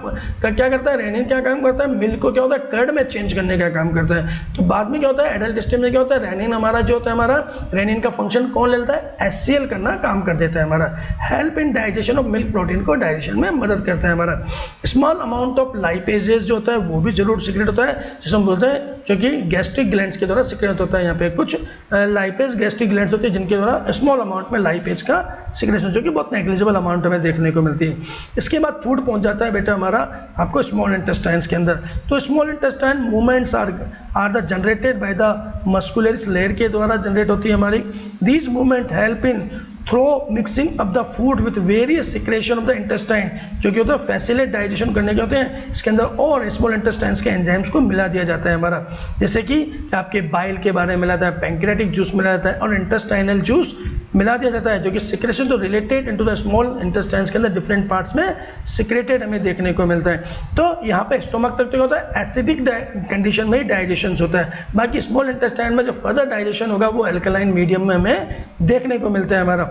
क्या करता है, रेनिन क्या काम करता है, मिल्क को क्या होता है कर्ड में चेंज करने का काम करता है। तो बाद में क्या होता है एडल्ट स्टेज में क्या होता है, रेनिन हमारा जो होता है हमारा रेनिन का फंक्शन कौन लेता है, एचसीएल करना काम कर देता है हमारा। Help in digestion of milk protein को डाइजेशन में मदद करता है हमारा। स्मॉल अमाउंट ऑफ लाइपेजेस जो होता है वो भी जरूर सीक्रेट होता है, जिसे हम बोलते हैं जो कि गैस्ट्रिक ग्लैंड्स के द्वारा सीक्रेट होता है। यहाँ पे कुछ लाइपेज गैस्ट्रिक ग्लैंड्स होते हैं जिनके द्वारा स्मॉल अमाउंट में लाइपेज का सीक्रेशन जो कि बहुत नेग्लिजिबल अमाउंट में देखने को मिलती है। इसके बाद फूड पहुंच जाता है बेटा हमारा आपको स्मॉल इंटेस्टाइन्स के अंदर। तो small intestine movements are the generated by the muscularis layer के द्वारा जनरेट होती है हमारी। These movement help in through mixing of the food with various secretion of the intestine, जो कि होता है फैसिलिटेट डाइजेशन करने के होते हैं इसके अंदर, और स्मॉल इंटेस्टाइन्स के एंजाइम्स को मिला दिया जाता है हमारा। जैसे कि आपके बाइल के बारे में मिला जाता है, पैंक्रियाटिक जूस मिला जाता है और इंटेस्टाइनल जूस मिला दिया जाता है, जो कि सिक्रेशन तो related into the small intestines के अंदर डिफरेंट पार्ट्स में सिक्रेटेड हमें देखने को मिलता है। तो यहाँ पे स्टोमक तक तो होता है एसिडिक कंडीशन में ही डाइजेशन होता है, बाकी स्मॉल इंटेस्टाइन में जो फर्दर डाइजेशन होगा वो अल्कलाइन मीडियम में हमें देखने को मिलता है हमारा।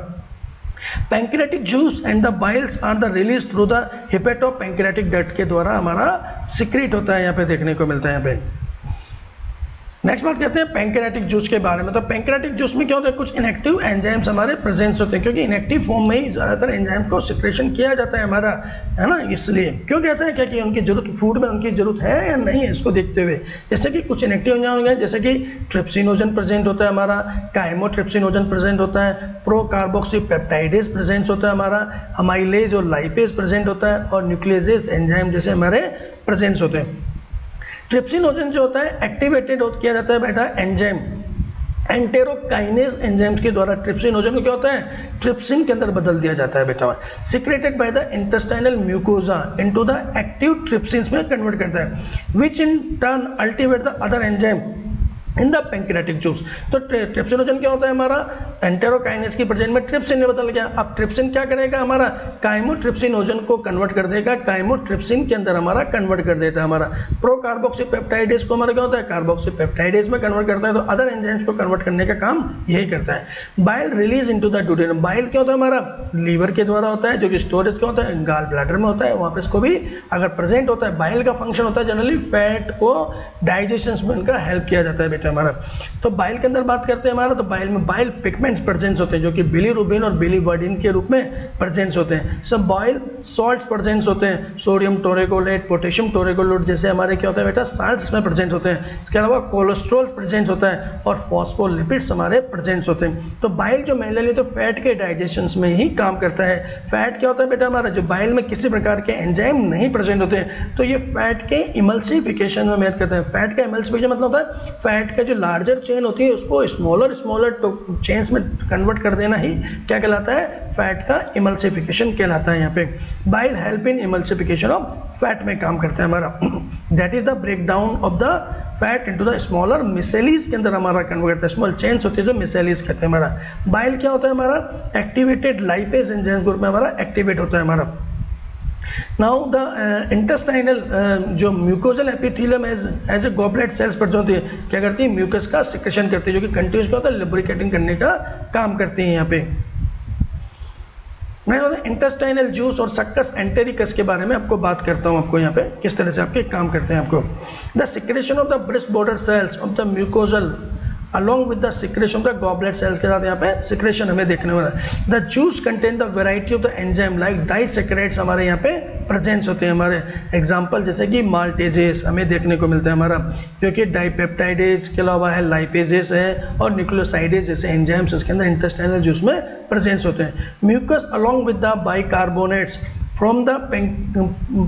Pancreatic juice and the biles are the release through the hepatopancreatic duct के द्वारा हमारा सिक्रेट होता है, यहाँ पे देखने को मिलता है यहाँ पे। नेक्स्ट बात करते हैं पैंक्रियाटिक जूस के बारे में। तो पैंक्रियाटिक जूस में क्या होता है, कुछ इनएक्टिव एंजाइम्स हमारे प्रेजेंस होते हैं, क्योंकि इनएक्टिव फॉर्म में ही ज़्यादातर एंजाइम को सिक्रेशन किया जाता है हमारा, है ना। इसलिए क्यों कहते हैं, क्या कि उनकी जरूरत फूड में उनकी जरूरत है या नहीं है इसको देखते हुए। जैसे कि कुछ इनएक्टिव एंजाइम होंगे, जैसे कि ट्रिप्सिनोजन प्रेजेंट होता है हमारा, काइमोट्रिप्सिनोजन प्रेजेंट होता है, प्रोकार्बोक्सीपेप्टाइडेज प्रेजेंट होता है हमारा, अमाइलेज और लाइपेज प्रेजेंट होता है, और न्यूक्लियसेज एंजाइम जैसे हमारे प्रेजेंट्स होते हैं। ट्रिप्सिनोजन जो होता है एक्टिवेटेड किया जाता है बेटा एंजाइम एंटेरोकाइनेज एंजाइम्स के द्वारा ट्रिप्सिनोजन को क्या होता है, ट्रिप्सिन के अंदर बदल दिया जाता है बेटा, secreted by the intestinal mucosa into the active trypsins में कन्वर्ट करता है, which in turn ultimate the other enzyme in the pancreatic juice. तो ट्रिप्सिनोजन क्या होता है हमारा, एंटेरोकाइनेज की प्रेजेंस में ट्रिप्सिन में बदल गया। अब ट्रिप्सिन क्या करेगा, हमारा काइमोट्रिप्सिनोजन को कन्वर्ट कर देगा, काइमोट्रिप्सिन के अंदर हमारा कन्वर्ट कर देता है। हमारा प्रोकार्बोक्सीपेप्टाइडेज को हमारा क्या होता है, कार्बोक्सीपेप्टाइडेज में कन्वर्ट करता है। तो अदर एंजाइम्स को कन्वर्ट करने का काम यही करता है। Bile release into the duodenum, bile क्या होता है हमारा, लीवर के द्वारा होता है, जो कि स्टोरेज क्या होता है, गाल ब्लैडर में होता है, वहाँ पे इसको भी अगर प्रेजेंट होता है। बाइल का फंक्शन होता है जनरली फैट को डाइजेशन में इनका हेल्प किया जाता है बेटा हमारा। तो बाइल के अंदर बात करते हैं हमारा, तो बाइल में बाइल पिगमेंट्स प्रेजेंस होते हैं, जो कि बिलीरुबिन और बिलीवर्डिन के रूप में प्रेजेंस होते हैं। सब बाइल सॉल्ट्स प्रेजेंस होते हैं, सोडियम टोरेकोलेट, पोटेशियम टोरेकोलेट जैसे हमारे क्या होता है बेटा, साल्ट्स इसमें प्रेजेंस होते हैं। इसके अलावा कोलेस्ट्रॉल प्रेजेंस होता है और फॉस्फोलिपिड्स हमारे प्रेजेंस होते हैं। तो बाइल जो मेनली तो फैट के डाइजेशन में ही काम करता है। फैट क्या होता है बेटा हमारा, जो बाइल में किसी प्रकार के एंजाइम नहीं प्रेजेंट होते हैं, तो ये फैट के इमल्सिफिकेशन में मदद करता है। फैट का इमल्सिफिकेशन मतलब होता है फैट का जो लार्जर चेन होती है उसको स्मॉलर चेन्स में कन्वर्ट कर देना ही क्या कहलाता है, फैट का इमल्सिफिकेशन कहलाता है। यहाँ पे bile help in emulsification of fat में काम करता है हमारा। That is the break down of the fat into the smaller micelles के अंदर हमारा कन्वर्ट करता है। स्मॉल चेन्स होती है जो मिसेलीज कहते हैं हमारा। बाइल क्या होता है हमारा, एक्टिवेटेड लाइपेज एंजाइम ग्रुप में हमारा एक्टिवेट होता है हमारा। नाउ द इंटेस्टाइनल जो mucosal epithelium as a goblet cells पर जो होती है क्या करती है, म्यूकस का सिक्रेशन करती है, जो कि कंटिन्यूस क्या होता है, लुब्रिकेटिंग करने का काम करती है। यहाँ पे मैं इंटेस्टाइनल जूस और सक्कस एंटेरिकस के बारे में आपको बात करता हूँ, आपको यहाँ पे किस तरह से आपके काम करते हैं। आपको the secretion of the breast border cells of the mucosal along with the secretion of the goblet cells के साथ यहाँ पे सिक्रेशन हमें देखने वाला है। The juice contain the variety of the enzyme like disaccharides हमारे यहाँ पे प्रेजेंस होते हैं। हमारे एग्जांपल जैसे कि माल्टेजेस हमें देखने को मिलता है हमारा, जो कि डाइपेप्टाइडेज के अलावा है, लाइपेजेस है और न्यूक्लियोसाइडेज जैसे एंजाइम्स इसके अंदर इंटेस्टाइनल जूस में प्रेजेंस होते हैं। Mucus along with the bicarbonates from the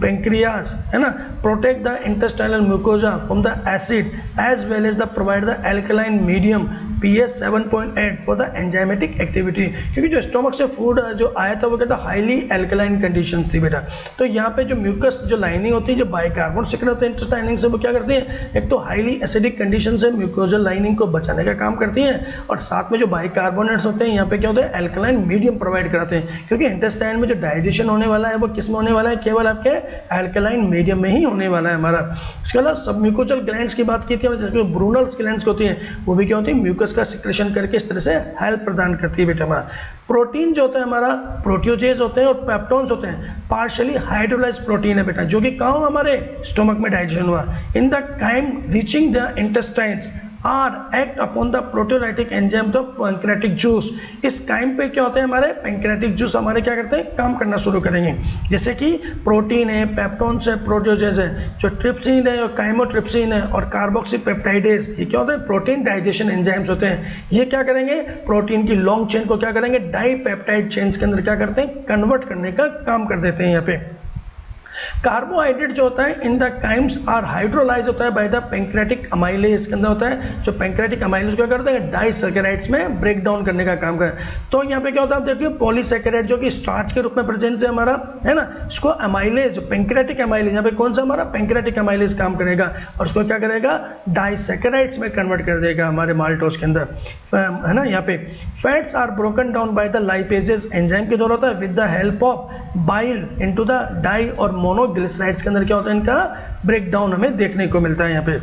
pancreas है ना, protect the intestinal mucosa from the acid as well as the provide the alkaline medium pH 7.8 for the enzymatic activity। क्योंकि जो stomach से food जो आया था वो कहता हाईली एल्कलाइन कंडीशन थी बेटा। तो यहाँ पे जो म्यूकस जो लाइनिंग होती है, जो बाइकार्बोन सिक्रेट होते हैं इंटेस्टाइन से, वो क्या करती है, एक तो हाईली एसिडिक कंडीशन से म्यूकोजल लाइनिंग को बचाने का काम करती है, और साथ में जो बाइकार्बोनेट्स होते हैं यहाँ पे क्या होता है, एल्कलाइन मीडियम प्रोवाइड कराते हैं। क्योंकि इंटेस्टाइन में जो डाइजेशन होने वाला है वो किस में होने वाला है, केवल आपके एल्कलाइन मीडियम में ही होने वाला है हमारा। इसके अलावा सब म्यूकोजल ग्लैंड्स की बात की थी, जैसे ब्रूनल्स ग्लैंड्स होती हैं, वो भी क्या होती है, म्यूकस का सिक्रेशन करके इस तरह से हेल्प प्रदान करती है बेटा हमारा। प्रोटीन जो होता है हमारा, प्रोटियोजेज होते हैं और पेप्टोन्स होते हैं, पार्शियली हाइड्रोलाइज्ड प्रोटीन है बेटा, जो कि कहाँ हमारे स्टोमक में डाइजेशन हुआ। In the time reaching the intestines are act upon the proteolytic enzyme the pancreatic juice. इस टाइम पे क्या होता है, हमारे पैंक्रियाटिक जूस हमारे क्या करते हैं, काम करना शुरू करेंगे। जैसे कि प्रोटीन है, पेप्टोन्स है, प्रोटियोजेज है, जो ट्रिप्सिन है और काइमोट्रिप्सिन है और कार्बोक्सीपेप्टाइडेज, ये क्या होता है, प्रोटीन डाइजेशन एंजाइम्स होते हैं। ये क्या करेंगे, प्रोटीन की लॉन्ग चेन को क्या करेंगे, डाइपेप्टाइड चेन्स के अंदर क्या करते हैं, कन्वर्ट करने का काम कर देते हैं यहाँ पे। कार्बोहाइड्रेट जो होता है इन द काइम्स आर हाइड्रोलाइज होता है बाय द पैंक्रियाटिक अमाइलेज के अंदर होता है, जो पैंक्रियाटिक अमाइलेज क्या करते हैं, डाइसैकेराइड्स में ब्रेक डाउन करने का काम करते हैं। तो यहाँ पे क्या होता है, आप देखिए पॉलीसैकेराइड जो कि स्टार्च के रूप में प्रेजेंट है हमारा, है ना, इसको अमाइलेज, पैंक्रियाटिक अमाइलेज, यहाँ पे कौन सा हमारा पैंक्रियाटिक अमाइलेज काम करेगा और उसको क्या करेगा, डाइसैकेराइड्स में कन्वर्ट कर देगा हमारे माल्टोज के अंदर, है ना। यहाँ पे fats are broken down by the lipases enzyme के द्वारा होता है with the help of bile into the di और मोनोग्लिसराइड्स के अंदर क्या होता है, इनका ब्रेक डाउन हमें देखने को मिलता है। यहाँ पे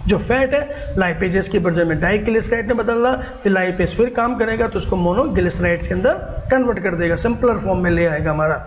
जो फैट है लाइपेजेस की बजाय में डाइग्लिसराइड में बदलना, फिर लाइपेज फिर काम करेगा तो उसको मोनोग्लिसराइड्स के अंदर कन्वर्ट कर देगा, सिंपलर फॉर्म में ले आएगा हमारा।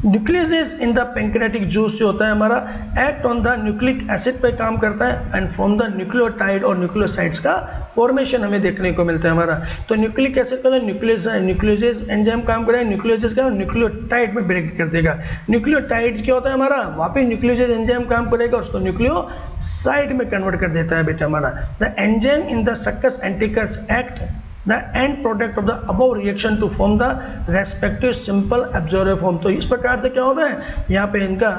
Nucleus in the pancreatic juice जो होता है हमारा, act on the nucleic acid पे काम करता है एंड फ्रॉम द न्यूक्लियोटाइड और न्यूक्लियोसाइड्स का फॉर्मेशन हमें देखने को मिलता है हमारा। तो न्यूक्लिक एसिड का न्यूक्लियोजेज एंजाइम काम करेगा, न्यूक्लियोजेज का न्यूक्लियोटाइड में ब्रेक कर देगा। न्यूक्लियोटाइड क्या होता है हमारा, वापस न्यूक्लियोजेज एंजाइम काम करेगा, उसको न्यूक्लियोसाइड में कन्वर्ट कर देता है बेटा हमारा। The enzyme in the succus entericus act the end product of the above reaction to form the respective simple absorber form. तो इस प्रकार से क्या होता है, यहाँ पे इनका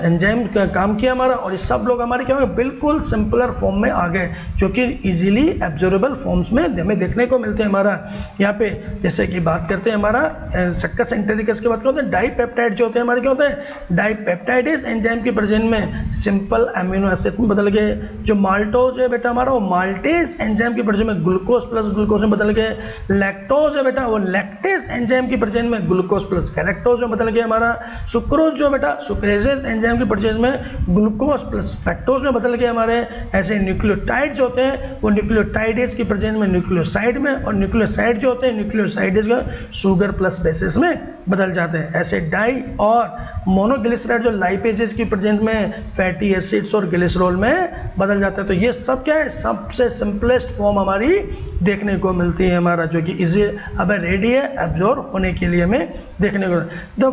एंजाइम का काम किया हमारा, और ये सब लोग हमारे क्या हो गए, बिल्कुल सिंपलर फॉर्म में आ गए, जो कि इजीली एब्जॉर्बेबल फॉर्म्स में हमें देखने को मिलते हैं हमारा। यहाँ पे जैसे कि बात करते हैं हमारा सक्कस एंटेरिकस के बाद क्या होता है, डाइपेप्टाइड जो होते हैं हमारे क्या होते हैं, डाइपेप्टाइडेज एंजाइम के प्रेजेंस में सिंपल अमीनो एसिड में बदल गए। जो माल्टोज है बेटा हमारा, वो माल्टेज एंजाइम के प्रेजेंस में ग्लूकोज प्लस ग्लूकोज में बदल गए। लैक्टोज है बेटा, वो लैक्टेज एंजाइम के प्रेजेंस में ग्लूकोज प्लस गैलेक्टोज में बदल गया हमारा। सुक्रोज जो बेटा, सुक्रेजेज एंजाइम के प्रेजेंस में ग्लूकोज प्लस फ्रैक्टोज में बदल गए हमारे। ऐसे न्यूक्लियोटाइड जो होते हैं वो न्यूक्लियोटाइडेज की प्रेजेंस में न्यूक्लियोसाइड में, और न्यूक्लियोसाइड जो होते हैं न्यूक्लियोसाइडेज का शुगर प्लस बेसिस में बदल जाते हैं। ऐसे डाई और मोनोग्लिसराइड जो लाइपेजेज की प्रेजेंस में फैटी एसिड्स और ग्लिसरॉल में बदल जाते हैं। तो ये सब क्या है, सबसे सिंपलेस्ट फॉर्म हमारी देखने को मिलती है हमारा, जो कि इजी अब रेडी है एब्जॉर्ब होने के लिए हमें देखने को।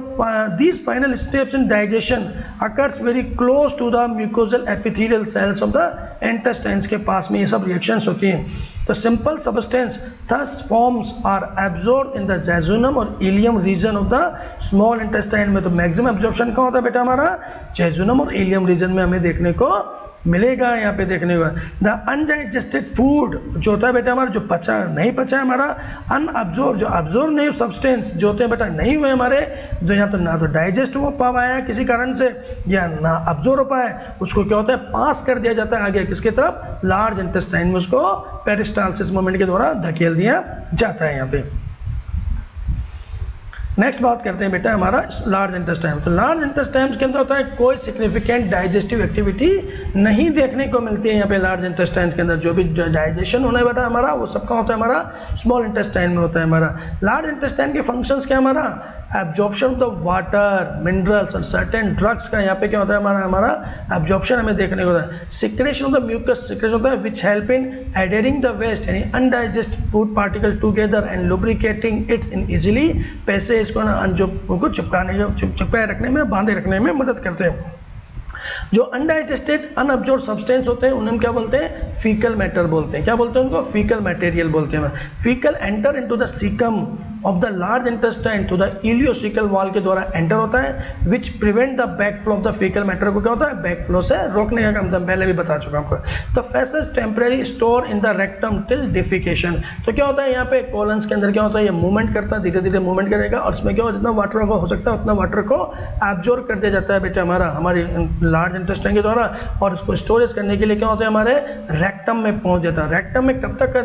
These final steps in digestion occurs very close to the mucosal epithelial cells of the intestines के पास में ये सब रिएक्शंस होती हैं। तो simple substance thus forms are absorb in the jejunum और ileum region of the small intestine में। तो मैक्सिमम एब्जॉर्प्शन कहाँ होता है बेटा हमारा, जेजुनम और इलियम रीजन में हमें देखने को मिलेगा। यहाँ पे देखने को द अनडाइजेस्टेड फूड जो होता है बेटा हमारा, जो पचा नहीं पचा है हमारा, अनअब्जॉर्ब जो अब्जॉर्ब नहीं सब्सटेंस जो होते हैं बेटा नहीं हुए हमारे, जो यहाँ तो ना तो डाइजेस्ट हो पाया किसी कारण से या ना अब्जॉर्ब हो पाया, उसको क्या होता है, पास कर दिया जाता है आगे किसके तरफ, लार्ज इंटेस्टाइन में उसको पेरिस्टालसिस मूवमेंट के द्वारा धकेल दिया जाता है यहाँ पे। नेक्स्ट बात करते हैं बेटा हमारा लार्ज इंटेस्टाइन। तो लार्ज इंटेस्टाइन के अंदर होता है कोई सिग्निफिकेंट डाइजेस्टिव एक्टिविटी नहीं देखने को मिलती है यहाँ पे लार्ज इंटेस्टाइन के अंदर। जो भी डाइजेशन होना है बेटा हमारा वो सबका होता है हमारा स्मॉल इंटेस्टाइन में होता है हमारा। लार्ज इंटेस्टाइन के फंक्शंस क्या हमारा, absorption of the water, minerals और सर्टेन ड्रग्स का यहाँ पे क्या होता है हमारा एब्जॉर्प्शन हमें देखने को होता है। Secretion of the mucus secretion होता है which help in adhering the waste यानी undigest food particle together and lubricating it in easily passage को ना जो उनको चिपकाए रखने में, बांधे रखने में मदद करते हैं। जो अनडाइजेस्टेड अनअब्जॉर्ब सब्सटेंस होते हैं उन्हें क्या बोलते हैं, फीकल मैटर बोलते हैं। क्या बोलते हैं उनको, फीकल मटेरियल बोलते हैं। Faecal enter into the caecum of the large intestine to the ileocaecal wall के द्वारा एंटर होता है which prevent the backflow of the faecal matter को क्या होता है, बैकफ्लो से रोकने का काम था, पहले भी बता चुका आपको। The faces temporary store in the rectum till defecation. तो क्या होता है यहाँ पे कोलन्स के अंदर क्या होता है, ये मूवमेंट करता है, धीरे धीरे मूवमेंट करेगा और इसमें क्या हो, जितना वाटर को हो सकता है उतना वाटर को एब्जॉर्ब कर दिया जाता है बेटा हमारी लार्ज इंटेस्टाइन के द्वारा, और उसको स्टोरेज करने के लिए क्या होता है हमारे रेक्टम में पहुंच जाता है। रेक्टम में कब तक,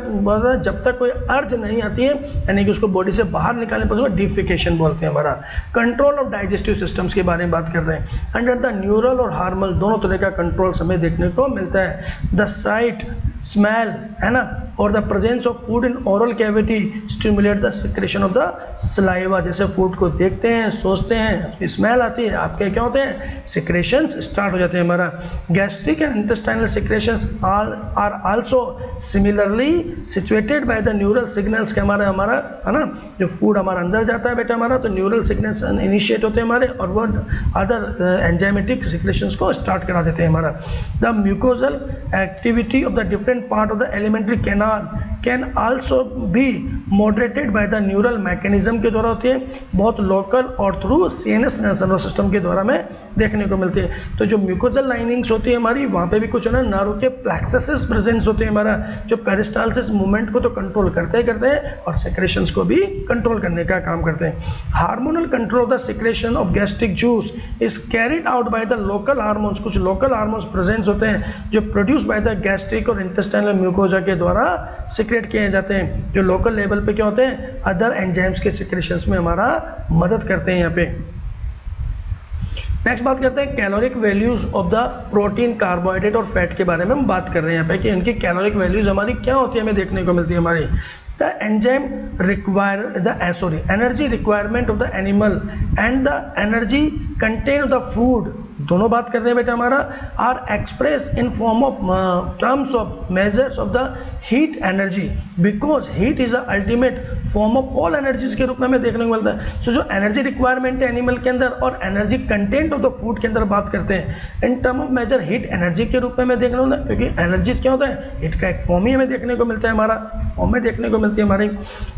जब तक कोई अर्ज नहीं आती है यानी कि उसको बॉडी से बाहर निकालने पर उसको डिफिकेशन बोलते हैं हमारा। कंट्रोल ऑफ डाइजेस्टिव सिस्टम्स के बारे में बात कर रहे हैं। अंडर द न्यूरल और हार्मल दोनों तरह का कंट्रोल हमें देखने को मिलता है। द साइट, स्मेल है ना, और the presence of food in oral cavity stimulate the secretion of the saliva. जैसे फूड को देखते हैं, सोचते हैं, उसकी स्मेल आती है, आपके क्या होते हैं, सिक्रेशंस स्टार्ट हो जाते हैं हमारा। Gastric and intestinal secretions are also similarly situated by the neural signals के हमारा है ना, जो फूड हमारा अंदर जाता है बेटा हमारा तो न्यूरल सिग्नल्स इनिशिएट होते हैं हमारे और वो अदर एंजाइमेटिक सिक्रेशंस को स्टार्ट करा देते हैं हमारा। The mucosal activity of the different part of the alimentary canal can also be moderated bye the neural mechanism के द्वारा होती है, बहुत लोकल और थ्रू सीएनएस नर्वस सिस्टम के द्वारा में देखने को मिलती है। तो जो म्यूकोजल लाइनिंग्स होती है हमारी, वहाँ पे भी कुछ है ना नर्व के प्लेक्सस प्रेजेंस होते हैं हमारा, जो पेरिस्टालसिस मूवमेंट को तो कंट्रोल करते हैं और सेक्रेशंस को भी कंट्रोल करने का काम करते हैं। Hormonal control of the secretion of gastric juice is carried out by the local hormones. कुछ लोकल हार्मोन्स प्रेजेंस होते हैं जो प्रोड्यूस बाय द गैस्ट्रिक और इंटेस्टाइनल म्यूकोजा के द्वारा सिक्रेट किए जाते हैं, जो लोकल लेवल पे क्या होते हैं, अदर एंजाइम्स के सिक्रेशंस में हमारा मदद करते हैं यहाँ पे। नेक्स्ट बात करते हैं caloric values of the protein, carbohydrate और फैट के बारे में हम बात कर रहे हैं यहाँ पे कि इनकी कैलोरिक वैल्यूज हमारी क्या होती है, हमें देखने को मिलती है हमारी। The enzyme require the energy requirement of the animal and the energy content of the food दोनों बात कर रहे हैं बेटा हमारा, are express in form of terms of measures of the heat energy, because heat is the ultimate form of all energies के रूप में हमें देखने को मिलता है। सो जो एनर्जी रिक्वायरमेंट है एनिमल के अंदर और energy content of the food के अंदर बात करते हैं in term of measure heat energy के रूप में हमें देखने को मिलता है, क्योंकि एनर्जीज क्या होता है, हीट का एक फॉर्म ही हमें देखने को मिलता है, हमारा फॉर्म में देखने को मिलती है हमारी।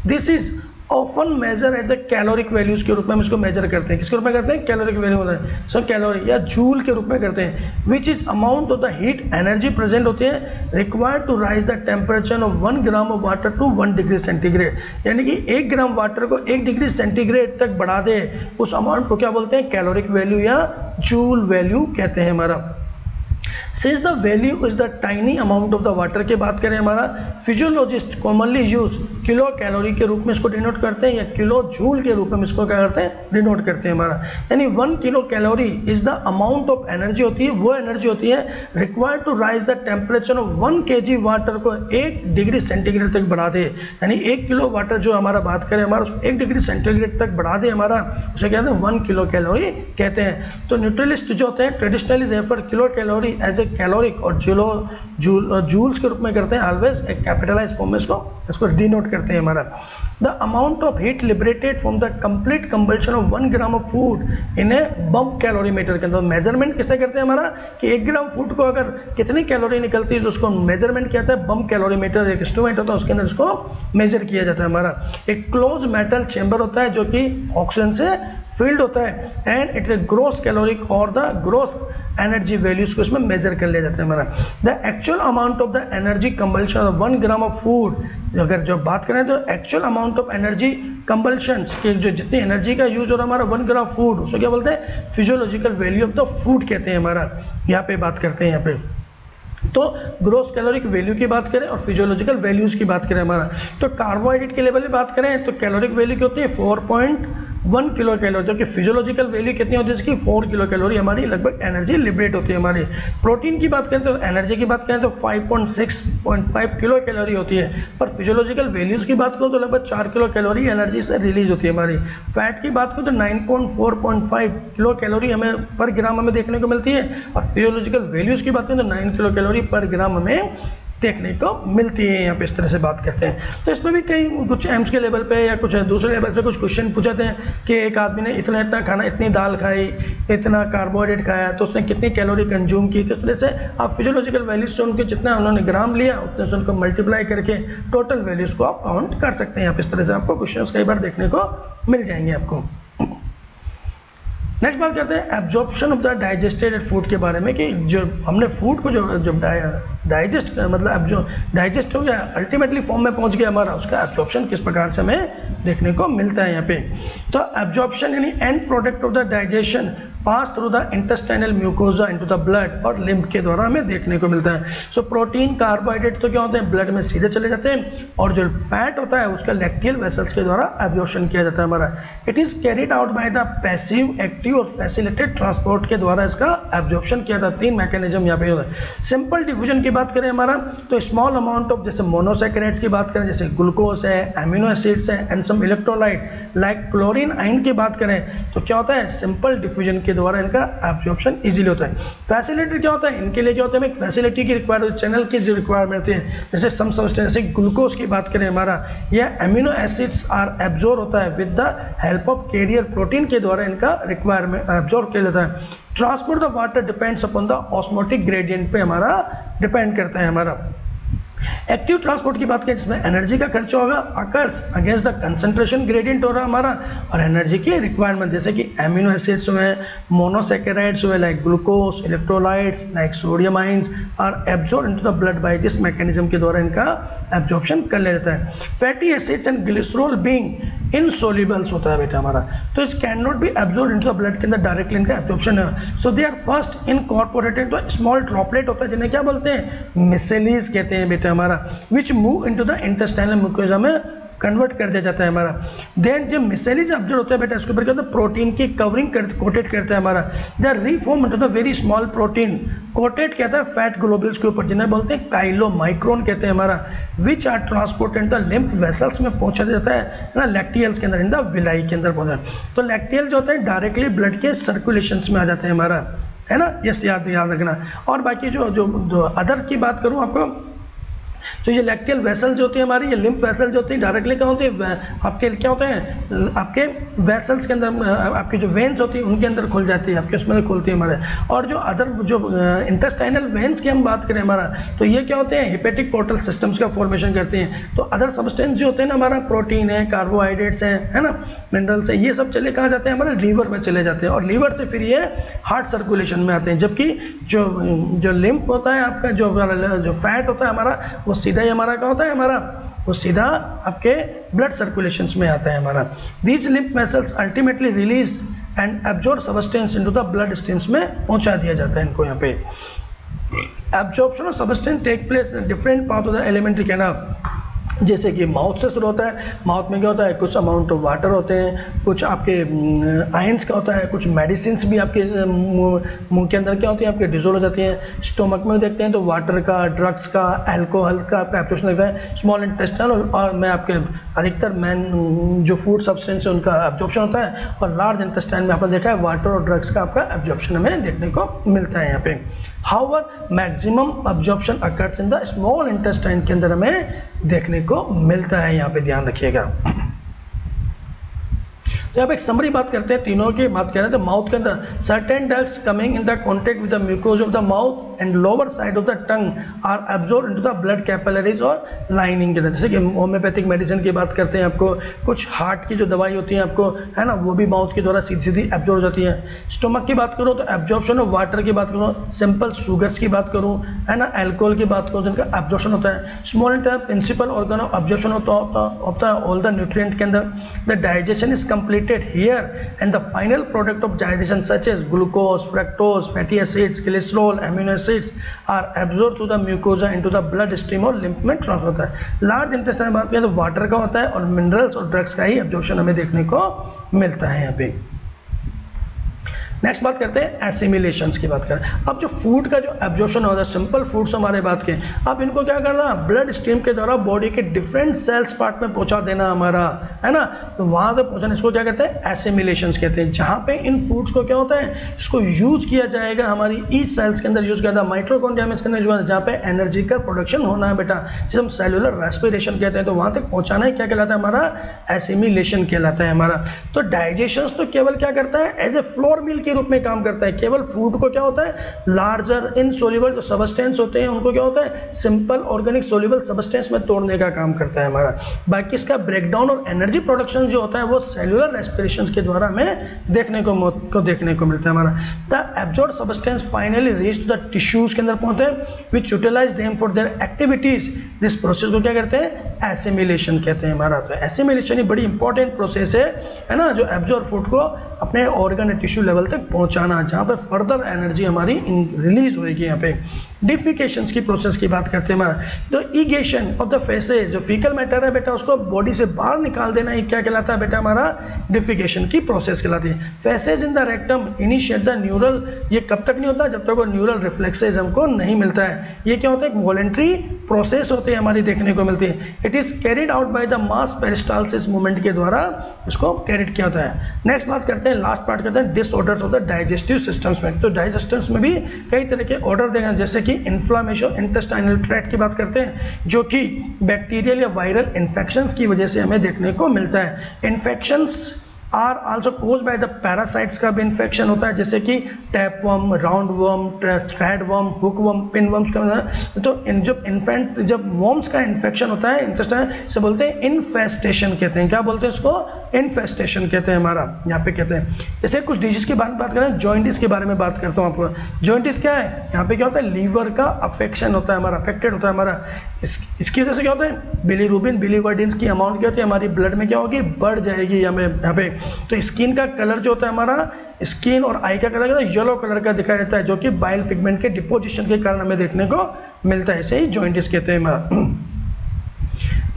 This is often measure at the caloric values के रूप में हम इसको मेजर करते हैं, किसके रूप में करते हैं, कैलोरिक वैल्यू होता है, सो कैलोरी या जूल के रूप में करते हैं, which is amount of the heat energy present होती है required to rise the temperature of 1 gram of water to 1 degree centigrade, यानी कि 1 ग्राम वाटर को 1 डिग्री सेंटीग्रेड तक बढ़ा दे, उस अमाउंट को क्या बोलते हैं, कैलोरिक वैल्यू या जूल वैल्यू कहते हैं हमारा। Since the value is the tiny amount of the water की बात करें हमारा, physiologist commonly use kilo calorie के रूप में इसको डिनोट करते हैं या किलो जूल के रूप में इसको क्या करते हैं, डिनोट करते हैं हमारा। यानी 1 kilo calorie is the amount of energy होती है, वो एनर्जी होती है required to rise the temperature of 1 kg water को 1 डिग्री सेंटीग्रेड तक बढ़ा दे, यानी 1 किलो वाटर जो हमारा बात करें हमारा उसको 1 डिग्री सेंटीग्रेड तक बढ़ा दे हमारा, उसे कहते हैं 1 किलो कैलोरी कहते हैं। तो न्यूट्रलिस्ट जो होते हैं traditionally refer kilo calorie as a caloric और जूल्स के रूप में करते हैं, ऑलवेज एक कैपिटलाइज फॉर्म में इसको डिनोट करते हैं हमारा। The amount of heat liberated from the complete कंबल्शन of 1 gram of food in A bomb calorimeter के अंदर, मेजरमेंट किससे करते हैं हमारा कि 1 ग्राम फूड को अगर कितनी कैलोरी निकलती है तो उसको मेजरमेंट किया जाता है, बम कैलोरीमीटर एक इंस्ट्रूमेंट होता है उसके अंदर इसको मेजर किया जाता है हमारा। एक क्लोज मेटल चेंबर होता है जो कि ऑक्सीजन से फिल्ड होता है and it is gross caloric और द ग्रोस एनर्जी वैल्यूज को इसमें मेजर कर लिया जाता है हमारा। The actual amount of the energy combustion of 1 gram of food, अगर जो बात करें तो actual amount of energy combustions की जो जितनी एनर्जी का यूज हो रहा है हमारा 1 ग्राम फूड, उसको क्या बोलते हैं, physiological value of the food कहते हैं हमारा, यहाँ पे बात करते हैं यहाँ पे। तो ग्रोस कैलोरिक वैल्यू की बात करें और फिजियोलॉजिकल वैल्यूज की बात करें हमारा, तो कार्बोहाइड्रेट के लेवल में बात करें तो कैलोरिक वैल्यू की होती है 4.1 किलो कैलोरी, जबकि फिजियोलॉजिकल वैल्यू कितनी होती है इसकी 4 किलो कैलोरी हमारी लगभग एनर्जी लिबरेट होती है हमारी। प्रोटीन की बात करें तो एनर्जी की बात करें तो 5.6.5 किलो कैलोरी होती है, पर फिजियोलॉजिकल वैल्यूज की बात करूँ तो लगभग 4 किलो कैलोरी एनर्जी से रिलीज होती है हमारी। फैट की बात करूँ तो 9.4.5 किलो कैलोरी हमें पर ग्राम हमें देखने को मिलती है, और फिजियोलॉजिकल वैल्यूज की बात करें तो 9 किलो कैलोरी पर ग्राम हमें देखने को मिलती है, यहाँ पे इस तरह से बात करते हैं। तो इसमें भी कई कुछ एम्स के लेवल पे या कुछ दूसरे लेवल पे कुछ क्वेश्चन पूछते हैं कि एक आदमी ने इतना इतना खाना, इतनी दाल खाई, इतना कार्बोहाइड्रेट खाया तो उसने कितनी कैलोरी कंज्यूम की, तो इस तरह से आप फिजियोलॉजिकल वैल्यूज से उनके जितना उन्होंने ग्राम लिया उतने से उनको मल्टीप्लाई करके टोटल वैल्यूज को आप काउंट कर सकते हैं। यहाँ पे इस तरह से आपको क्वेश्चन कई बार देखने को मिल जाएंगे आपको। नेक्स्ट बात करते हैं absorption of the digested food के बारे में, कि जो हमने फूड को जो डाइजेस्ट मतलब जो डाइजेस्ट हो गया अल्टीमेटली फॉर्म में पहुंच गया हमारा, उसका एब्जॉर्प्शन किस प्रकार से हमें देखने को मिलता है यहाँ पे। तो एब्जॉर्प्शन यानी and product of the digestion pass through the intestinal mucosa into the blood और लिम्फ के द्वारा हमें देखने को मिलता है। सो प्रोटीन कार्बोहाइड्रेट तो क्या होते हैं ब्लड में सीधे चले जाते हैं, और जो फैट होता है उसका लैक्टियल वेसल्स के द्वारा एब्जॉर्प्शन किया जाता है हमारा। It is carried out by the passive, active और फैसिलिटेटेड ट्रांसपोर्ट के द्वारा इसका एब्जॉर्प्शन किया जाता है। 3 मैकेनिज्म यहाँ पे होता है। सिंपल डिफ्यूजन की बात करें हमारा तो स्मॉल अमाउंट ऑफ जैसे मोनोसैकेराइड्स की बात करें जैसे ग्लूकोज है, एमिनो एसिड्स है and some electrolyte like chlorine ion की बात करें तो क्या होता है सिंपल डिफ्यूजन के द्वारा इनका एब्जॉर्प्शन इजीली होता है। फैसिलिटी क्या होता है इनके लिए, क्या होता है एक फैसिलिटी की रिक्वायरमेंट, चैनल की जो रिक्वायरमेंट होती है, जैसे सम सब्सटेंस जैसे ग्लूकोज की बात करें हमारा, या एमिनो एसिड्स आर एब्जॉर्ब होता है with the help of carrier protein के द्वारा इनका रिक्वायरमेंट एब्जॉर्ब किया जाता है। Transport the water depends upon the osmotic gradient पे हमारा डिपेंड करता है हमारा। एक्टिव ट्रांसपोर्ट की बात करें जिसमें एनर्जी का खर्चा होगा occurs against the concentration gradient हो रहा हमारा, और एनर्जी की रिक्वायरमेंट जैसे कि एमिनो एसिड्स हुए, मोनोसैकेराइड्स हुए like glucose, electrolytes like sodium ions are absorb into the blood by this mechanism के द्वारा इनका एब्जॉर्प्शन कर लिया जाता है। Fatty acids and glycerol being insolubles होता है बेटा हमारा, तो it can not be absorb into the blood के अंदर डायरेक्टली इनका एब्जॉर्प्शन है। सो दे आर फर्स्ट इनकॉर्पोरेटेड, तो स्मॉल ड्रॉपलेट होता है जिन्हें क्या बोलते हैं मिसेलीज कहते हैं बेटा हमारा, which move into the intestinal mucosa में कन्वर्ट कर दिया जाता है हमारा। देन जब मिसेलीज एब्जॉर्ब होता है बेटा इसके ऊपर क्या होता है प्रोटीन की कवरिंग कोटेड करता है हमारा, they reform into the very small protein coated कहता है फैट ग्लोब्यूल्स के ऊपर जिन्हें बोलते हैं काइलोमाइक्रोन कहते हैं हमारा, which are transported the lymph vessels में पहुंचा जाता है ना लैक्टियल्स के अंदर, इन द विलाई के अंदर पहुंचा। तो लैक्टियल जो होता है डायरेक्टली ब्लड के सर्कुलेशन में आ जाते हैं हमारा, है ना, यस याद याद रखना। और बाकी जो अदर की बात करूँ आपको, तो ये लैक्टियल वेसल जो होती है हमारी, ये लिम्फ वेसल जो होती है डायरेक्टली क्या होती है, आपके क्या होते हैं, आपके वेसल्स के अंदर, आपकी जो वेन्स होती है उनके अंदर खुल जाती है, आपके उसमें खुलती है हमारे। और जो अदर जो इंटेस्टाइनल वेन्स की हम बात करें हमारा, तो ये क्या होते हैं, हेपेटिक पोर्टल सिस्टम्स का फॉर्मेशन करती हैं। तो अदर सब्सटेंस जो होते हैं ना हमारा, प्रोटीन है, कार्बोहाइड्रेट्स है ना, मिनरल्स है, ये सब चले कहाँ जाते हैं, हमारे लीवर में चले जाते हैं, और लीवर से फिर ये हार्ट सर्कुलेशन में आते हैं। जबकि जो लिम्फ होता है आपका, जो फैट होता है हमारा, वो सीधा ही हमारा क्या होता है, हमारा वो सीधा आपके ब्लड सर्कुलेशंस में आता है हमारा। These lymph vessels ultimately release and absorb substance into the blood streams में पहुंचा दिया जाता है इनको। यहाँ पे absorption of substance take place different part of the alimentary canal. जैसे कि माउथ से शुरू होता है, माउथ में क्या होता है, कुछ अमाउंट ऑफ वाटर होते हैं, कुछ आपके आयंस का होता है, कुछ मेडिसिन्स भी आपके मुंह के अंदर क्या होती है, आपके डिजोल्व हो जाती हैं। स्टोमक में देखते हैं तो वाटर का, ड्रग्स का, अल्कोहल का आपका एब्जॉर्प्शन लगता है। स्मॉल इंटेस्टाइन और में आपके अधिकतर मैन जो फूड सब्सटेंस है उनका एब्जॉर्प्शन होता है, और लार्ज इंटेस्टाइन में आपने देखा है वाटर और ड्रग्स का आपका एब्जॉर्प्शन हमें देखने को मिलता है यहाँ पे। However maximum absorption occurs in the small intestine के अंदर हमें देखने को मिलता है, यहाँ पे ध्यान रखिएगा। तो यहाँ पे एक समरी बात करते हैं, तीनों की बात कर रहे हैं। तो माउथ के अंदर certain ducts coming in the contact with the mucosa of the mouth and lower side of the tongue are absorb into the blood capillaries और लाइनिंग के अंदर। जैसे कि होम्योपैथिक मेडिसिन की बात करते हैं, आपको कुछ हार्ट की जो दवाई होती है आपको, है ना, वो भी माउथ के द्वारा सीधी सीधी एब्जॉर्ब हो जाती है। स्टोमक की बात करूँ तो एब्जॉर्प्शन ऑफ वाटर की बात करूँ, सिंपल शुगर्स की बात करूँ, है ना, अल्कोहल की बात करूँ, जिनका एब्जॉर्प्शन होता है। Small intestine principal organ of absorption होता है ऑल द न्यूट्रिएंट के अंदर। The digestion is completed here and the final product of digestion such as glucose, fructose, fatty acids, cholesterol, amino acids are absorbed through the mucosa into the blood stream और lymph में transfer होता है। Large intestine बात करें तो water का होता है और मिनरल्स और ड्रग्स का ही एब्जॉर्प्शन हमें देखने को मिलता है यहाँ पे। नेक्स्ट बात करते हैं एसिमिलेशंस की बात करें। अब जो फूड का जो एब्जॉर्प्शन होता है, सिंपल फूड्स हमारे बात के, अब इनको क्या करना, ब्लड स्ट्रीम के द्वारा बॉडी के डिफरेंट सेल्स पार्ट में पहुंचा देना हमारा, है ना, तो वहां से पहुंचाना, इसको क्या कहते हैं, एसिमिलेशंस कहते हैं। जहां पे इन फूड्स को क्या होता है, इसको यूज किया जाएगा हमारी ईच सेल्स के अंदर, यूज किया जाता है माइटोकॉन्ड्रिया में, इसके अंदर जो है जहाँ पे एनर्जी का प्रोडक्शन होना है बेटा, जिसे हम सेलुलर रेस्पिरेशन कहते हैं, तो वहां तक पहुंचाना है क्या कहलाता है, हमारा एसिमिलेशन कहलाता है हमारा। तो डाइजेशन तो केवल क्या करता है, एज ए फ्लोर मील के रूप में काम करता है। केवल फूड को क्या होता है, लार्जर इनसोल्यूबल जो सबस्टेंस होते हैं उनको क्या होता है, सिंपल ऑर्गेनिक सोल्यूबल सबस्टेंस में तोड़ने का काम करता है हमारा। बाकी इसका ब्रेकडाउन और एनर्जी प्रोडक्शन जो होता है वो सेलुलर रेस्पिरेशन के द्वारा हमें देखने को मिलता है हमारा। The absorb substance finally reach to the tissues के अंदर पहुंचते हैं which utilize them for their activities. This process को क्या कहते हैं, एसिमिलेशन कहते हैं हमारा। तो एसिमिलेशन ही बड़ी इंपॉर्टेंट प्रोसेस है ना, जो एब्जॉर्ब फूड को अपने ऑर्गन टिश्यू लेवल तक पहुंचाना, जहां पर फर्दर एनर्जी हमारी रिलीज होगी। यहाँ पे डिफिकेशंस की प्रोसेस की बात करते हैं हमारा। जो ईगेशन ऑफ द फेसेज, जो फीकल मैटर है बेटा उसको बॉडी से बाहर निकाल देना, ये क्या कहलाता है बेटा, हमारा डिफिकेशन की प्रोसेस कहलाती है। Faces in the rectum initiate the neural, ये कब तक नहीं होता, जब तक वो न्यूरल रिफ्लेक्सेज हमको नहीं मिलता है। ये क्या होता है, एक वॉलेंट्री प्रोसेस होती है हमारी, देखने को मिलती है। It is carried out by the mass peristalsis movement के द्वारा इसको कैरिड किया होता है। नेक्स्ट बात करते हैं, लास्ट पार्ट करते हैं disorders of the digestive systems में। तो डाइजेस्टम्स में भी कई तरह के ऑर्डर देंगे, जैसे कि इन्फ्लामेशन इंटेस्टाइनल ट्रैक्ट की बात करते हैं, जो कि बैक्टीरियल या वायरल इन्फेक्शंस की वजह से हमें देखने को मिलता है। Infections are also cause by the parasites का भी इन्फेक्शन होता है, जैसे कि tape worm, round worm, thread worm, hook worm, pin worms का। तो जब वर्म्स का इन्फेक्शन होता है इंटेस्टाइन से बोलते हैं इन्फेस्टेशन कहते हैं। क्या बोलते हैं इसको, इन्फेस्टेशन कहते हैं हमारा, यहाँ पे कहते हैं। जैसे कुछ डिजीज की बात करें, जॉइंटिस के बारे में बात करता हूँ आपको। जॉइंटिस क्या है, यहाँ पे क्या होता है, लीवर का अफेक्शन होता है हमारा, अफेक्टेड होता है हमारा। इसकी वजह से क्या होता है, बिलीरुबिन, बिलीवर्डिन की अमाउंट क्या होती है हमारी ब्लड में, क्या होगी, बढ़ जाएगी यहाँ पे। तो स्किन का कलर जो होता है हमारा, स्किन और आई का कलर येलो कलर का दिखाई देता है, जो कि बाइल पिगमेंट के डिपोजिशन के कारण हमें देखने को मिलता है। इसे ही जॉइंटिस कहते हैं हमारा।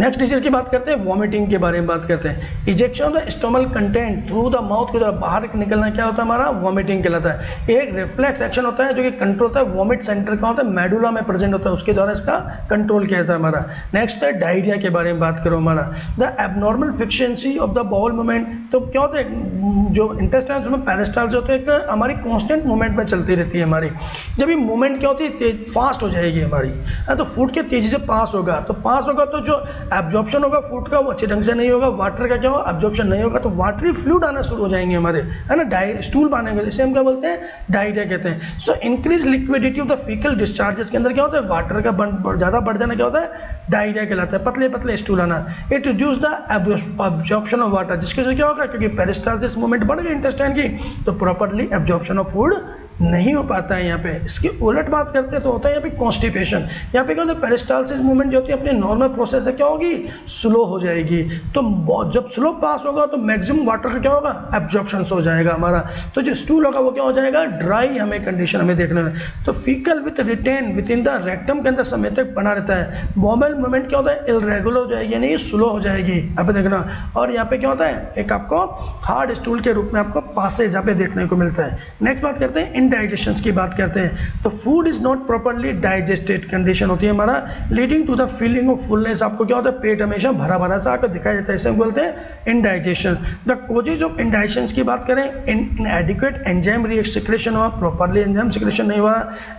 नेक्स्ट डिजीज की बात करते हैं, वॉमिटिंग के बारे में बात करते हैं। Ejection of the stomal content through the mouth के द्वारा बाहर निकलना क्या होता है हमारा, वॉमिटिंग कहलाता है। एक रिफ्लेक्स एक्शन होता है जो कि कंट्रोल होता है, वॉमिट सेंटर का होता है, मेडुला में प्रेजेंट होता है, उसके द्वारा इसका कंट्रोल किया जाता है हमारा। नेक्स्ट है डायरिया के बारे में बात करो हमारा। The abnormal frequency of the bowel movement तो क्या होता है, जो इंटेस्टाइन उसमें पेरिस्टाल्स होते हैं, हमारी कांस्टेंट मूवमेंट में चलती रहती है हमारी। जब ये मूवमेंट क्या होती है, तेज फास्ट हो जाएगी हमारी, तो फूड के तेजी से पास होगा, तो जो एब्जॉर्प्शन होगा फूड का वो अच्छे ढंग से नहीं होगा, वाटर का क्या होगा, एब्जॉर्प्शन नहीं होगा, तो वाटरी फ्लूइड आना शुरू हो जाएंगे हमारे, है ना, स्टूल बनेंगे, जिसे हम क्या बोलते हैं, डायरिया कहते हैं। So increase liquidity of the faecal discharges के अंदर क्या होता है, वाटर का ज़्यादा बढ़ जाना क्या होता है, डायरिया कहलाता है, पतले पतले स्टूल आना। It reduce the absorption of water, जिसके से क्या होगा, क्योंकि पेरिस्टाल्सिस मूवमेंट बढ़ गई इंटेस्टाइन की, तो प्रॉपर्ली एब्जॉर्प्शन ऑफ फूड नहीं हो पाता है यहाँ पे। इसकी उलट बात करते हैं तो होता है यहाँ पे कॉन्स्टिपेशन। यहाँ पे क्या होता है, पेरिस्टाल्सिस मूवमेंट जो होती है अपने नॉर्मल प्रोसेस से क्या होगी, स्लो हो जाएगी। तो जब स्लो पास होगा तो मैक्सिमम वाटर का क्या होगा, एब्जॉर्प्शन हो जाएगा हमारा, तो जो स्टूल होगा वो क्या हो जाएगा, ड्राई हमें कंडीशन हमें देखने में। तो faecal with retain within the rectum के अंदर समय तक बना रहता है। बॉबल मूवमेंट क्या होता है, इरेगुलर हो जाएगी, यानी स्लो हो जाएगी, यहाँ पे देखना। और यहाँ पे क्या होता है, एक आपको हार्ड स्टूल के रूप में आपको पासेज यहाँ पे देखने को मिलता है। नेक्स्ट बात करते हैं इंडाइजेशन की बात करते हैं। तो food is not properly digested condition होती है हमारा, leading to the feeling of fullness. आपको क्या होता है, पेट हमेशा भरा भरा सा आपको दिखाई देता है, इसे हम बोलते हैं indigestion. The causes of indigestion की बात करें, इनएडिक्वेट एंजाइम सिक्रेशन हुआ, प्रॉपर्ली एंजाइम सिक्रेशन नहीं हुआ,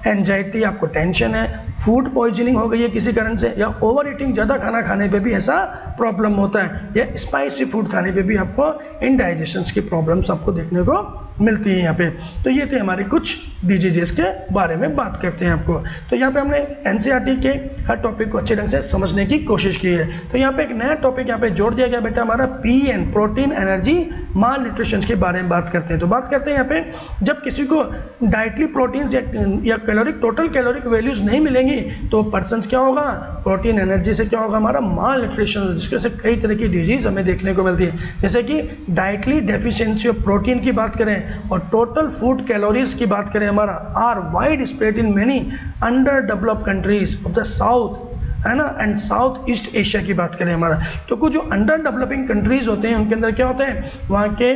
एंजाइटी, आपको टेंशन है, फूड पॉइजनिंग हो गई है किसी कारण से, या ओवर ईटिंग, ज़्यादा खाना खाने पे भी ऐसा प्रॉब्लम होता है, या स्पाइसी फूड खाने पे भी आपको इंडाइजेशन की प्रॉब्लम्स आपको देखने को मिलती है यहाँ पे। तो ये थे हमारे कुछ डिजीजेस के बारे में बात करते हैं आपको। तो यहाँ पे हमने एनसीईआरटी के हर टॉपिक को अच्छे ढंग से समझने की कोशिश की है। तो यहाँ पे एक नया टॉपिक यहाँ पे जोड़ दिया गया बेटा, हमारा पीएन, प्रोटीन एनर्जी माल न्यूट्रिशन के बारे में बात करते हैं। तो बात करते हैं यहाँ पे, जब किसी को डाइटरी प्रोटीन्स या कैलोरिक, टोटल कैलोरिक वैल्यूज नहीं मिलेंगी तो पर्सन क्या होगा, प्रोटीन एनर्जी से क्या होगा, हमारा माल न्यूट्रिशन, जिसके से कई तरह की डिजीज हमें देखने को मिलती है। जैसे कि डाइटरी डेफिशिएंसी ऑफ प्रोटीन की बात करें और टोटल फूड कैलोरीज की बात करें, हमारा are wide spread in many under developed countries of the south, है ना, एंड साउथ ईस्ट एशिया की बात करें हमारा, तो कुछ जो अंडर डेवलपिंग कंट्रीज होते हैं उनके अंदर क्या होता है, वहाँ के,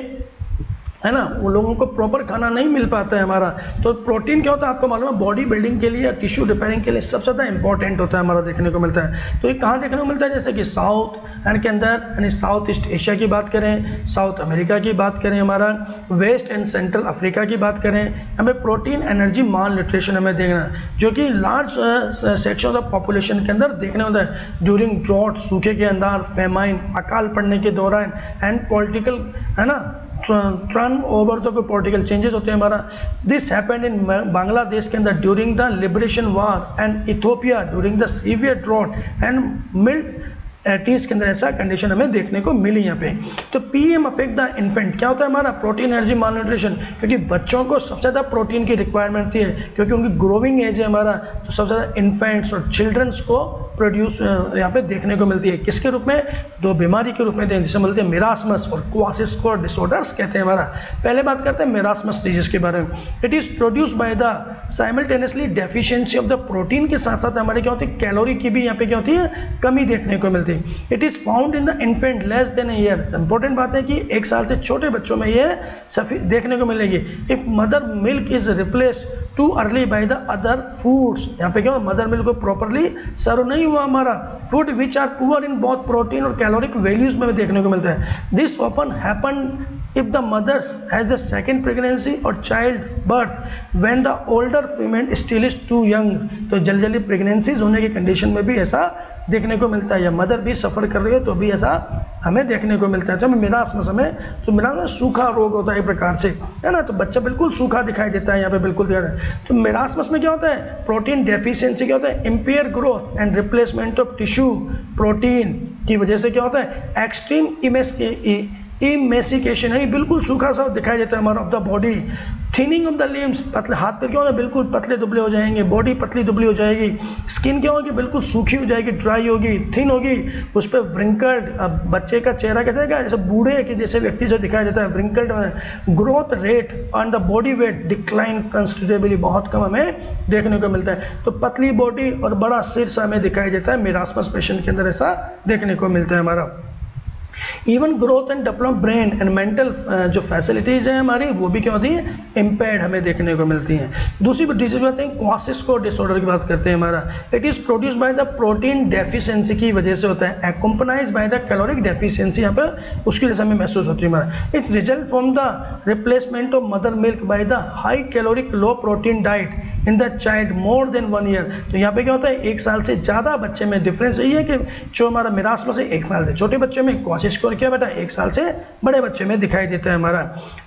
है ना, वो लोगों को प्रॉपर खाना नहीं मिल पाता है हमारा। तो प्रोटीन क्या होता है, आपको मालूम है, बॉडी बिल्डिंग के लिए या टिश्यू रिपेयरिंग के लिए सबसे ज़्यादा इंपॉर्टेंट होता है हमारा, देखने को मिलता है। तो ये कहाँ देखने को मिलता है, जैसे कि साउथ एंड के अंदर, यानी साउथ ईस्ट एशिया की बात करें, साउथ अमेरिका की बात करें, हमारा वेस्ट एंड सेंट्रल अफ्रीका की बात करें, हमें प्रोटीन एनर्जी माल न्यूट्रिशन हमें देखना, जो कि large section of the population के अंदर देखने होता है ड्यूरिंग ड्रॉट, सूखे के अंदर, फेमाइन, अकाल पड़ने के दौरान, एंड पॉलिटिकल, है ना, टर्न ओवर, तो कोई पॉलिटिकल चेंजेस होते हैं हमारा। दिस हैपेंड इन बांग्लादेश के अंदर during the liberation war and Ethiopia during the severe drought and mild 80s के अंदर ऐसा कंडीशन हमें देखने को मिली यहाँ पे। तो पीएम अफेक्ट द इन्फेंट, क्या होता है हमारा, प्रोटीन एनर्जी माल न्यूट्रिशन, क्योंकि बच्चों को सबसे ज़्यादा प्रोटीन की रिक्वायरमेंट होती है, क्योंकि उनकी ग्रोविंग एज है हमारा, तो सबसे ज़्यादा इन्फेंट्स और चिल्ड्रंस को प्रोड्यूस यहाँ पे देखने को मिलती है। किसके रूप में, दो बीमारी के रूप में, जिसे बोलते हैं मेरास्मस और क्वासिस्कोर डिसऑर्डर्स कहते हैं हमारा। पहले बात करते हैं मेरास्मस डिजीज के बारे में। It is produce by the simultaneously deficiency of the protein के साथ साथ हमारे क्या होती है, कैलोरी की भी यहाँ पे क्या होती है, कमी देखने को मिलती है। It is found in the infant less than a year. Important बात है कि 1 साल से छोटे बच्चों में ये देखने को मिलेगी। If mother milk is replace too early by the other foods, यहाँ पे क्या, मदर मिल्क को प्रॉपरली सर्व नहीं हुआ हमारा, food which are poor in both protein और कैलोरिक वैल्यूज में देखने को मिलता है। This open happen if the mothers has the second pregnancy और child birth when the older female still is too young. तो जल्दी जल्दी प्रेगनेंसीज होने की कंडीशन में भी ऐसा देखने को मिलता है, या मदर भी सफ़र कर रही हो तो भी ऐसा हमें देखने को मिलता है। तो हमें मेरास्मस, हमें तो मेरास्मस सूखा रोग होता है एक प्रकार से, है ना, तो बच्चा बिल्कुल सूखा दिखाई देता है यहाँ पे, बिल्कुल दिखा रहा है। तो मेरास्मस में क्या होता है, प्रोटीन डेफिशिएंसी क्या होता है, empire growth and replacement of tissue protein की वजह से क्या होता है, एक्सट्रीम इमेसिकेशन है, बिल्कुल सूखा सा दिखाई देता है हमारा of the body. Thinning of the limbs, पतले हाथ पे क्या होता है, बिल्कुल पतले दुबले हो जाएंगे, बॉडी पतली दुबली हो जाएगी। स्किन क्या होगी, बिल्कुल सूखी हो जाएगी, ड्राई होगी, थिन होगी, उस पर व्रिंकल्ड, बच्चे का चेहरा कैसा है, जैसे बूढ़े के जैसे व्यक्ति से दिखाई देता है, wrinkled. Growth rate on the body weight decline considerably, बहुत कम हमें देखने को मिलता है। तो पतली बॉडी और बड़ा सिर सा हमें दिखाई देता है, मेरास्मस पेशेंट के अंदर ऐसा देखने को मिलता है हमारा। Even growth and development brain and mental जो फैसिलिटीज़ हैं हमारी वो भी क्या होती है, इम्पेयर्ड हमें देखने को मिलती हैं। दूसरी डिजीज बात है क्वासिस्को डिसऑर्डर की बात करते हैं हमारा। It is produce by the protein deficiency की वजह से होता है, एक्कोम्पनाइज बाय द कैलोरिक डेफिशिएंसी, यहाँ पर उसकी वजह से हमें महसूस होती है हमारा। It result from the replacement of mother milk by the high caloric low protein diet in the child more than 1 year. तो यहाँ पे क्या होता है, 1 साल से ज़्यादा बच्चे में डिफरेंस यही है कि जो हमारा मिरास्मस है 1 साल से छोटे बच्चे में, क्वासिस्को क्या बेटा 1 साल से बड़े बच्चे में दिखाई देता है हमारा।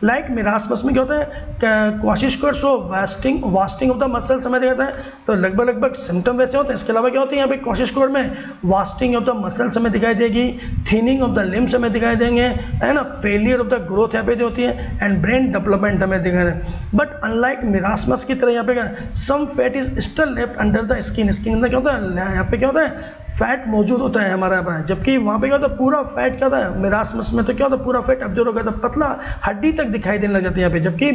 लाइक मिरास्मस में क्या होता है, kwashiorkor show wasting of the muscles हमें दिखाता है, तो लगभग सिम्टम वैसे होते हैं। इसके अलावा क्या होती है यहाँ पे क्वासिस्को में वास्टिंग ऑफ द मसल्स हमें दिखाई देगी, थिनिंग ऑफ द लिम्स हमें दिखाई देंगे, है ना, फेलियर ऑफ द ग्रोथ यहाँ पे होती है, एंड ब्रेन डेवलपमेंट हमें दिखाई देंगे। बट अनलाइक मिरास्मस की तरह यहाँ पे some fat is still left under the skin. Skin अंदर क्या होता है, यहाँ पे क्या होता है, फैट मौजूद होता है हमारे पास, जबकि वहाँ पे क्या होता है पूरा फैट क्या होता है, मिरास्मस में तो क्या होता है पूरा फैट अब्जॉर्ब हो गया, पतला हड्डी तक दिखाई देने लग जाती है यहाँ पे, जबकि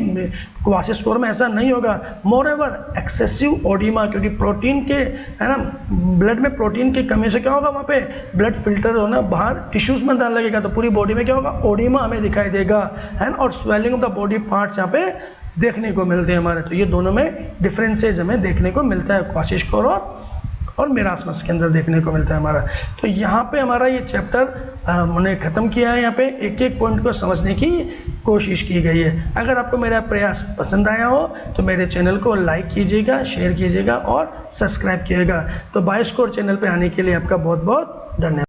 क्वासिस्को में ऐसा नहीं होगा। मोर एवर एक्सेसिव ओडिमा, क्योंकि प्रोटीन के, है ना, ब्लड में प्रोटीन की कमी से क्या होगा, वहाँ पे ब्लड फिल्टर होना बाहर टिश्यूज में डाल लगेगा, तो पूरी बॉडी में क्या होगा, ओडिमा हमें दिखाई देगा, है ना, और swelling of the body parts यहाँ पे देखने को मिलते हैं हमारे। तो ये दोनों में डिफरेंसेज हमें देखने को मिलता है, क्वासिस्को और मिरास्मस के अंदर देखने को मिलता है हमारा। तो यहाँ पे हमारा ये चैप्टर हमने ख़त्म किया है। यहाँ पे एक एक पॉइंट को समझने की कोशिश की गई है। अगर आपको मेरा प्रयास पसंद आया हो तो मेरे चैनल को लाइक कीजिएगा, शेयर कीजिएगा और सब्सक्राइब कीजिएगा। तो बायोस्कोर चैनल पे आने के लिए आपका बहुत बहुत धन्यवाद।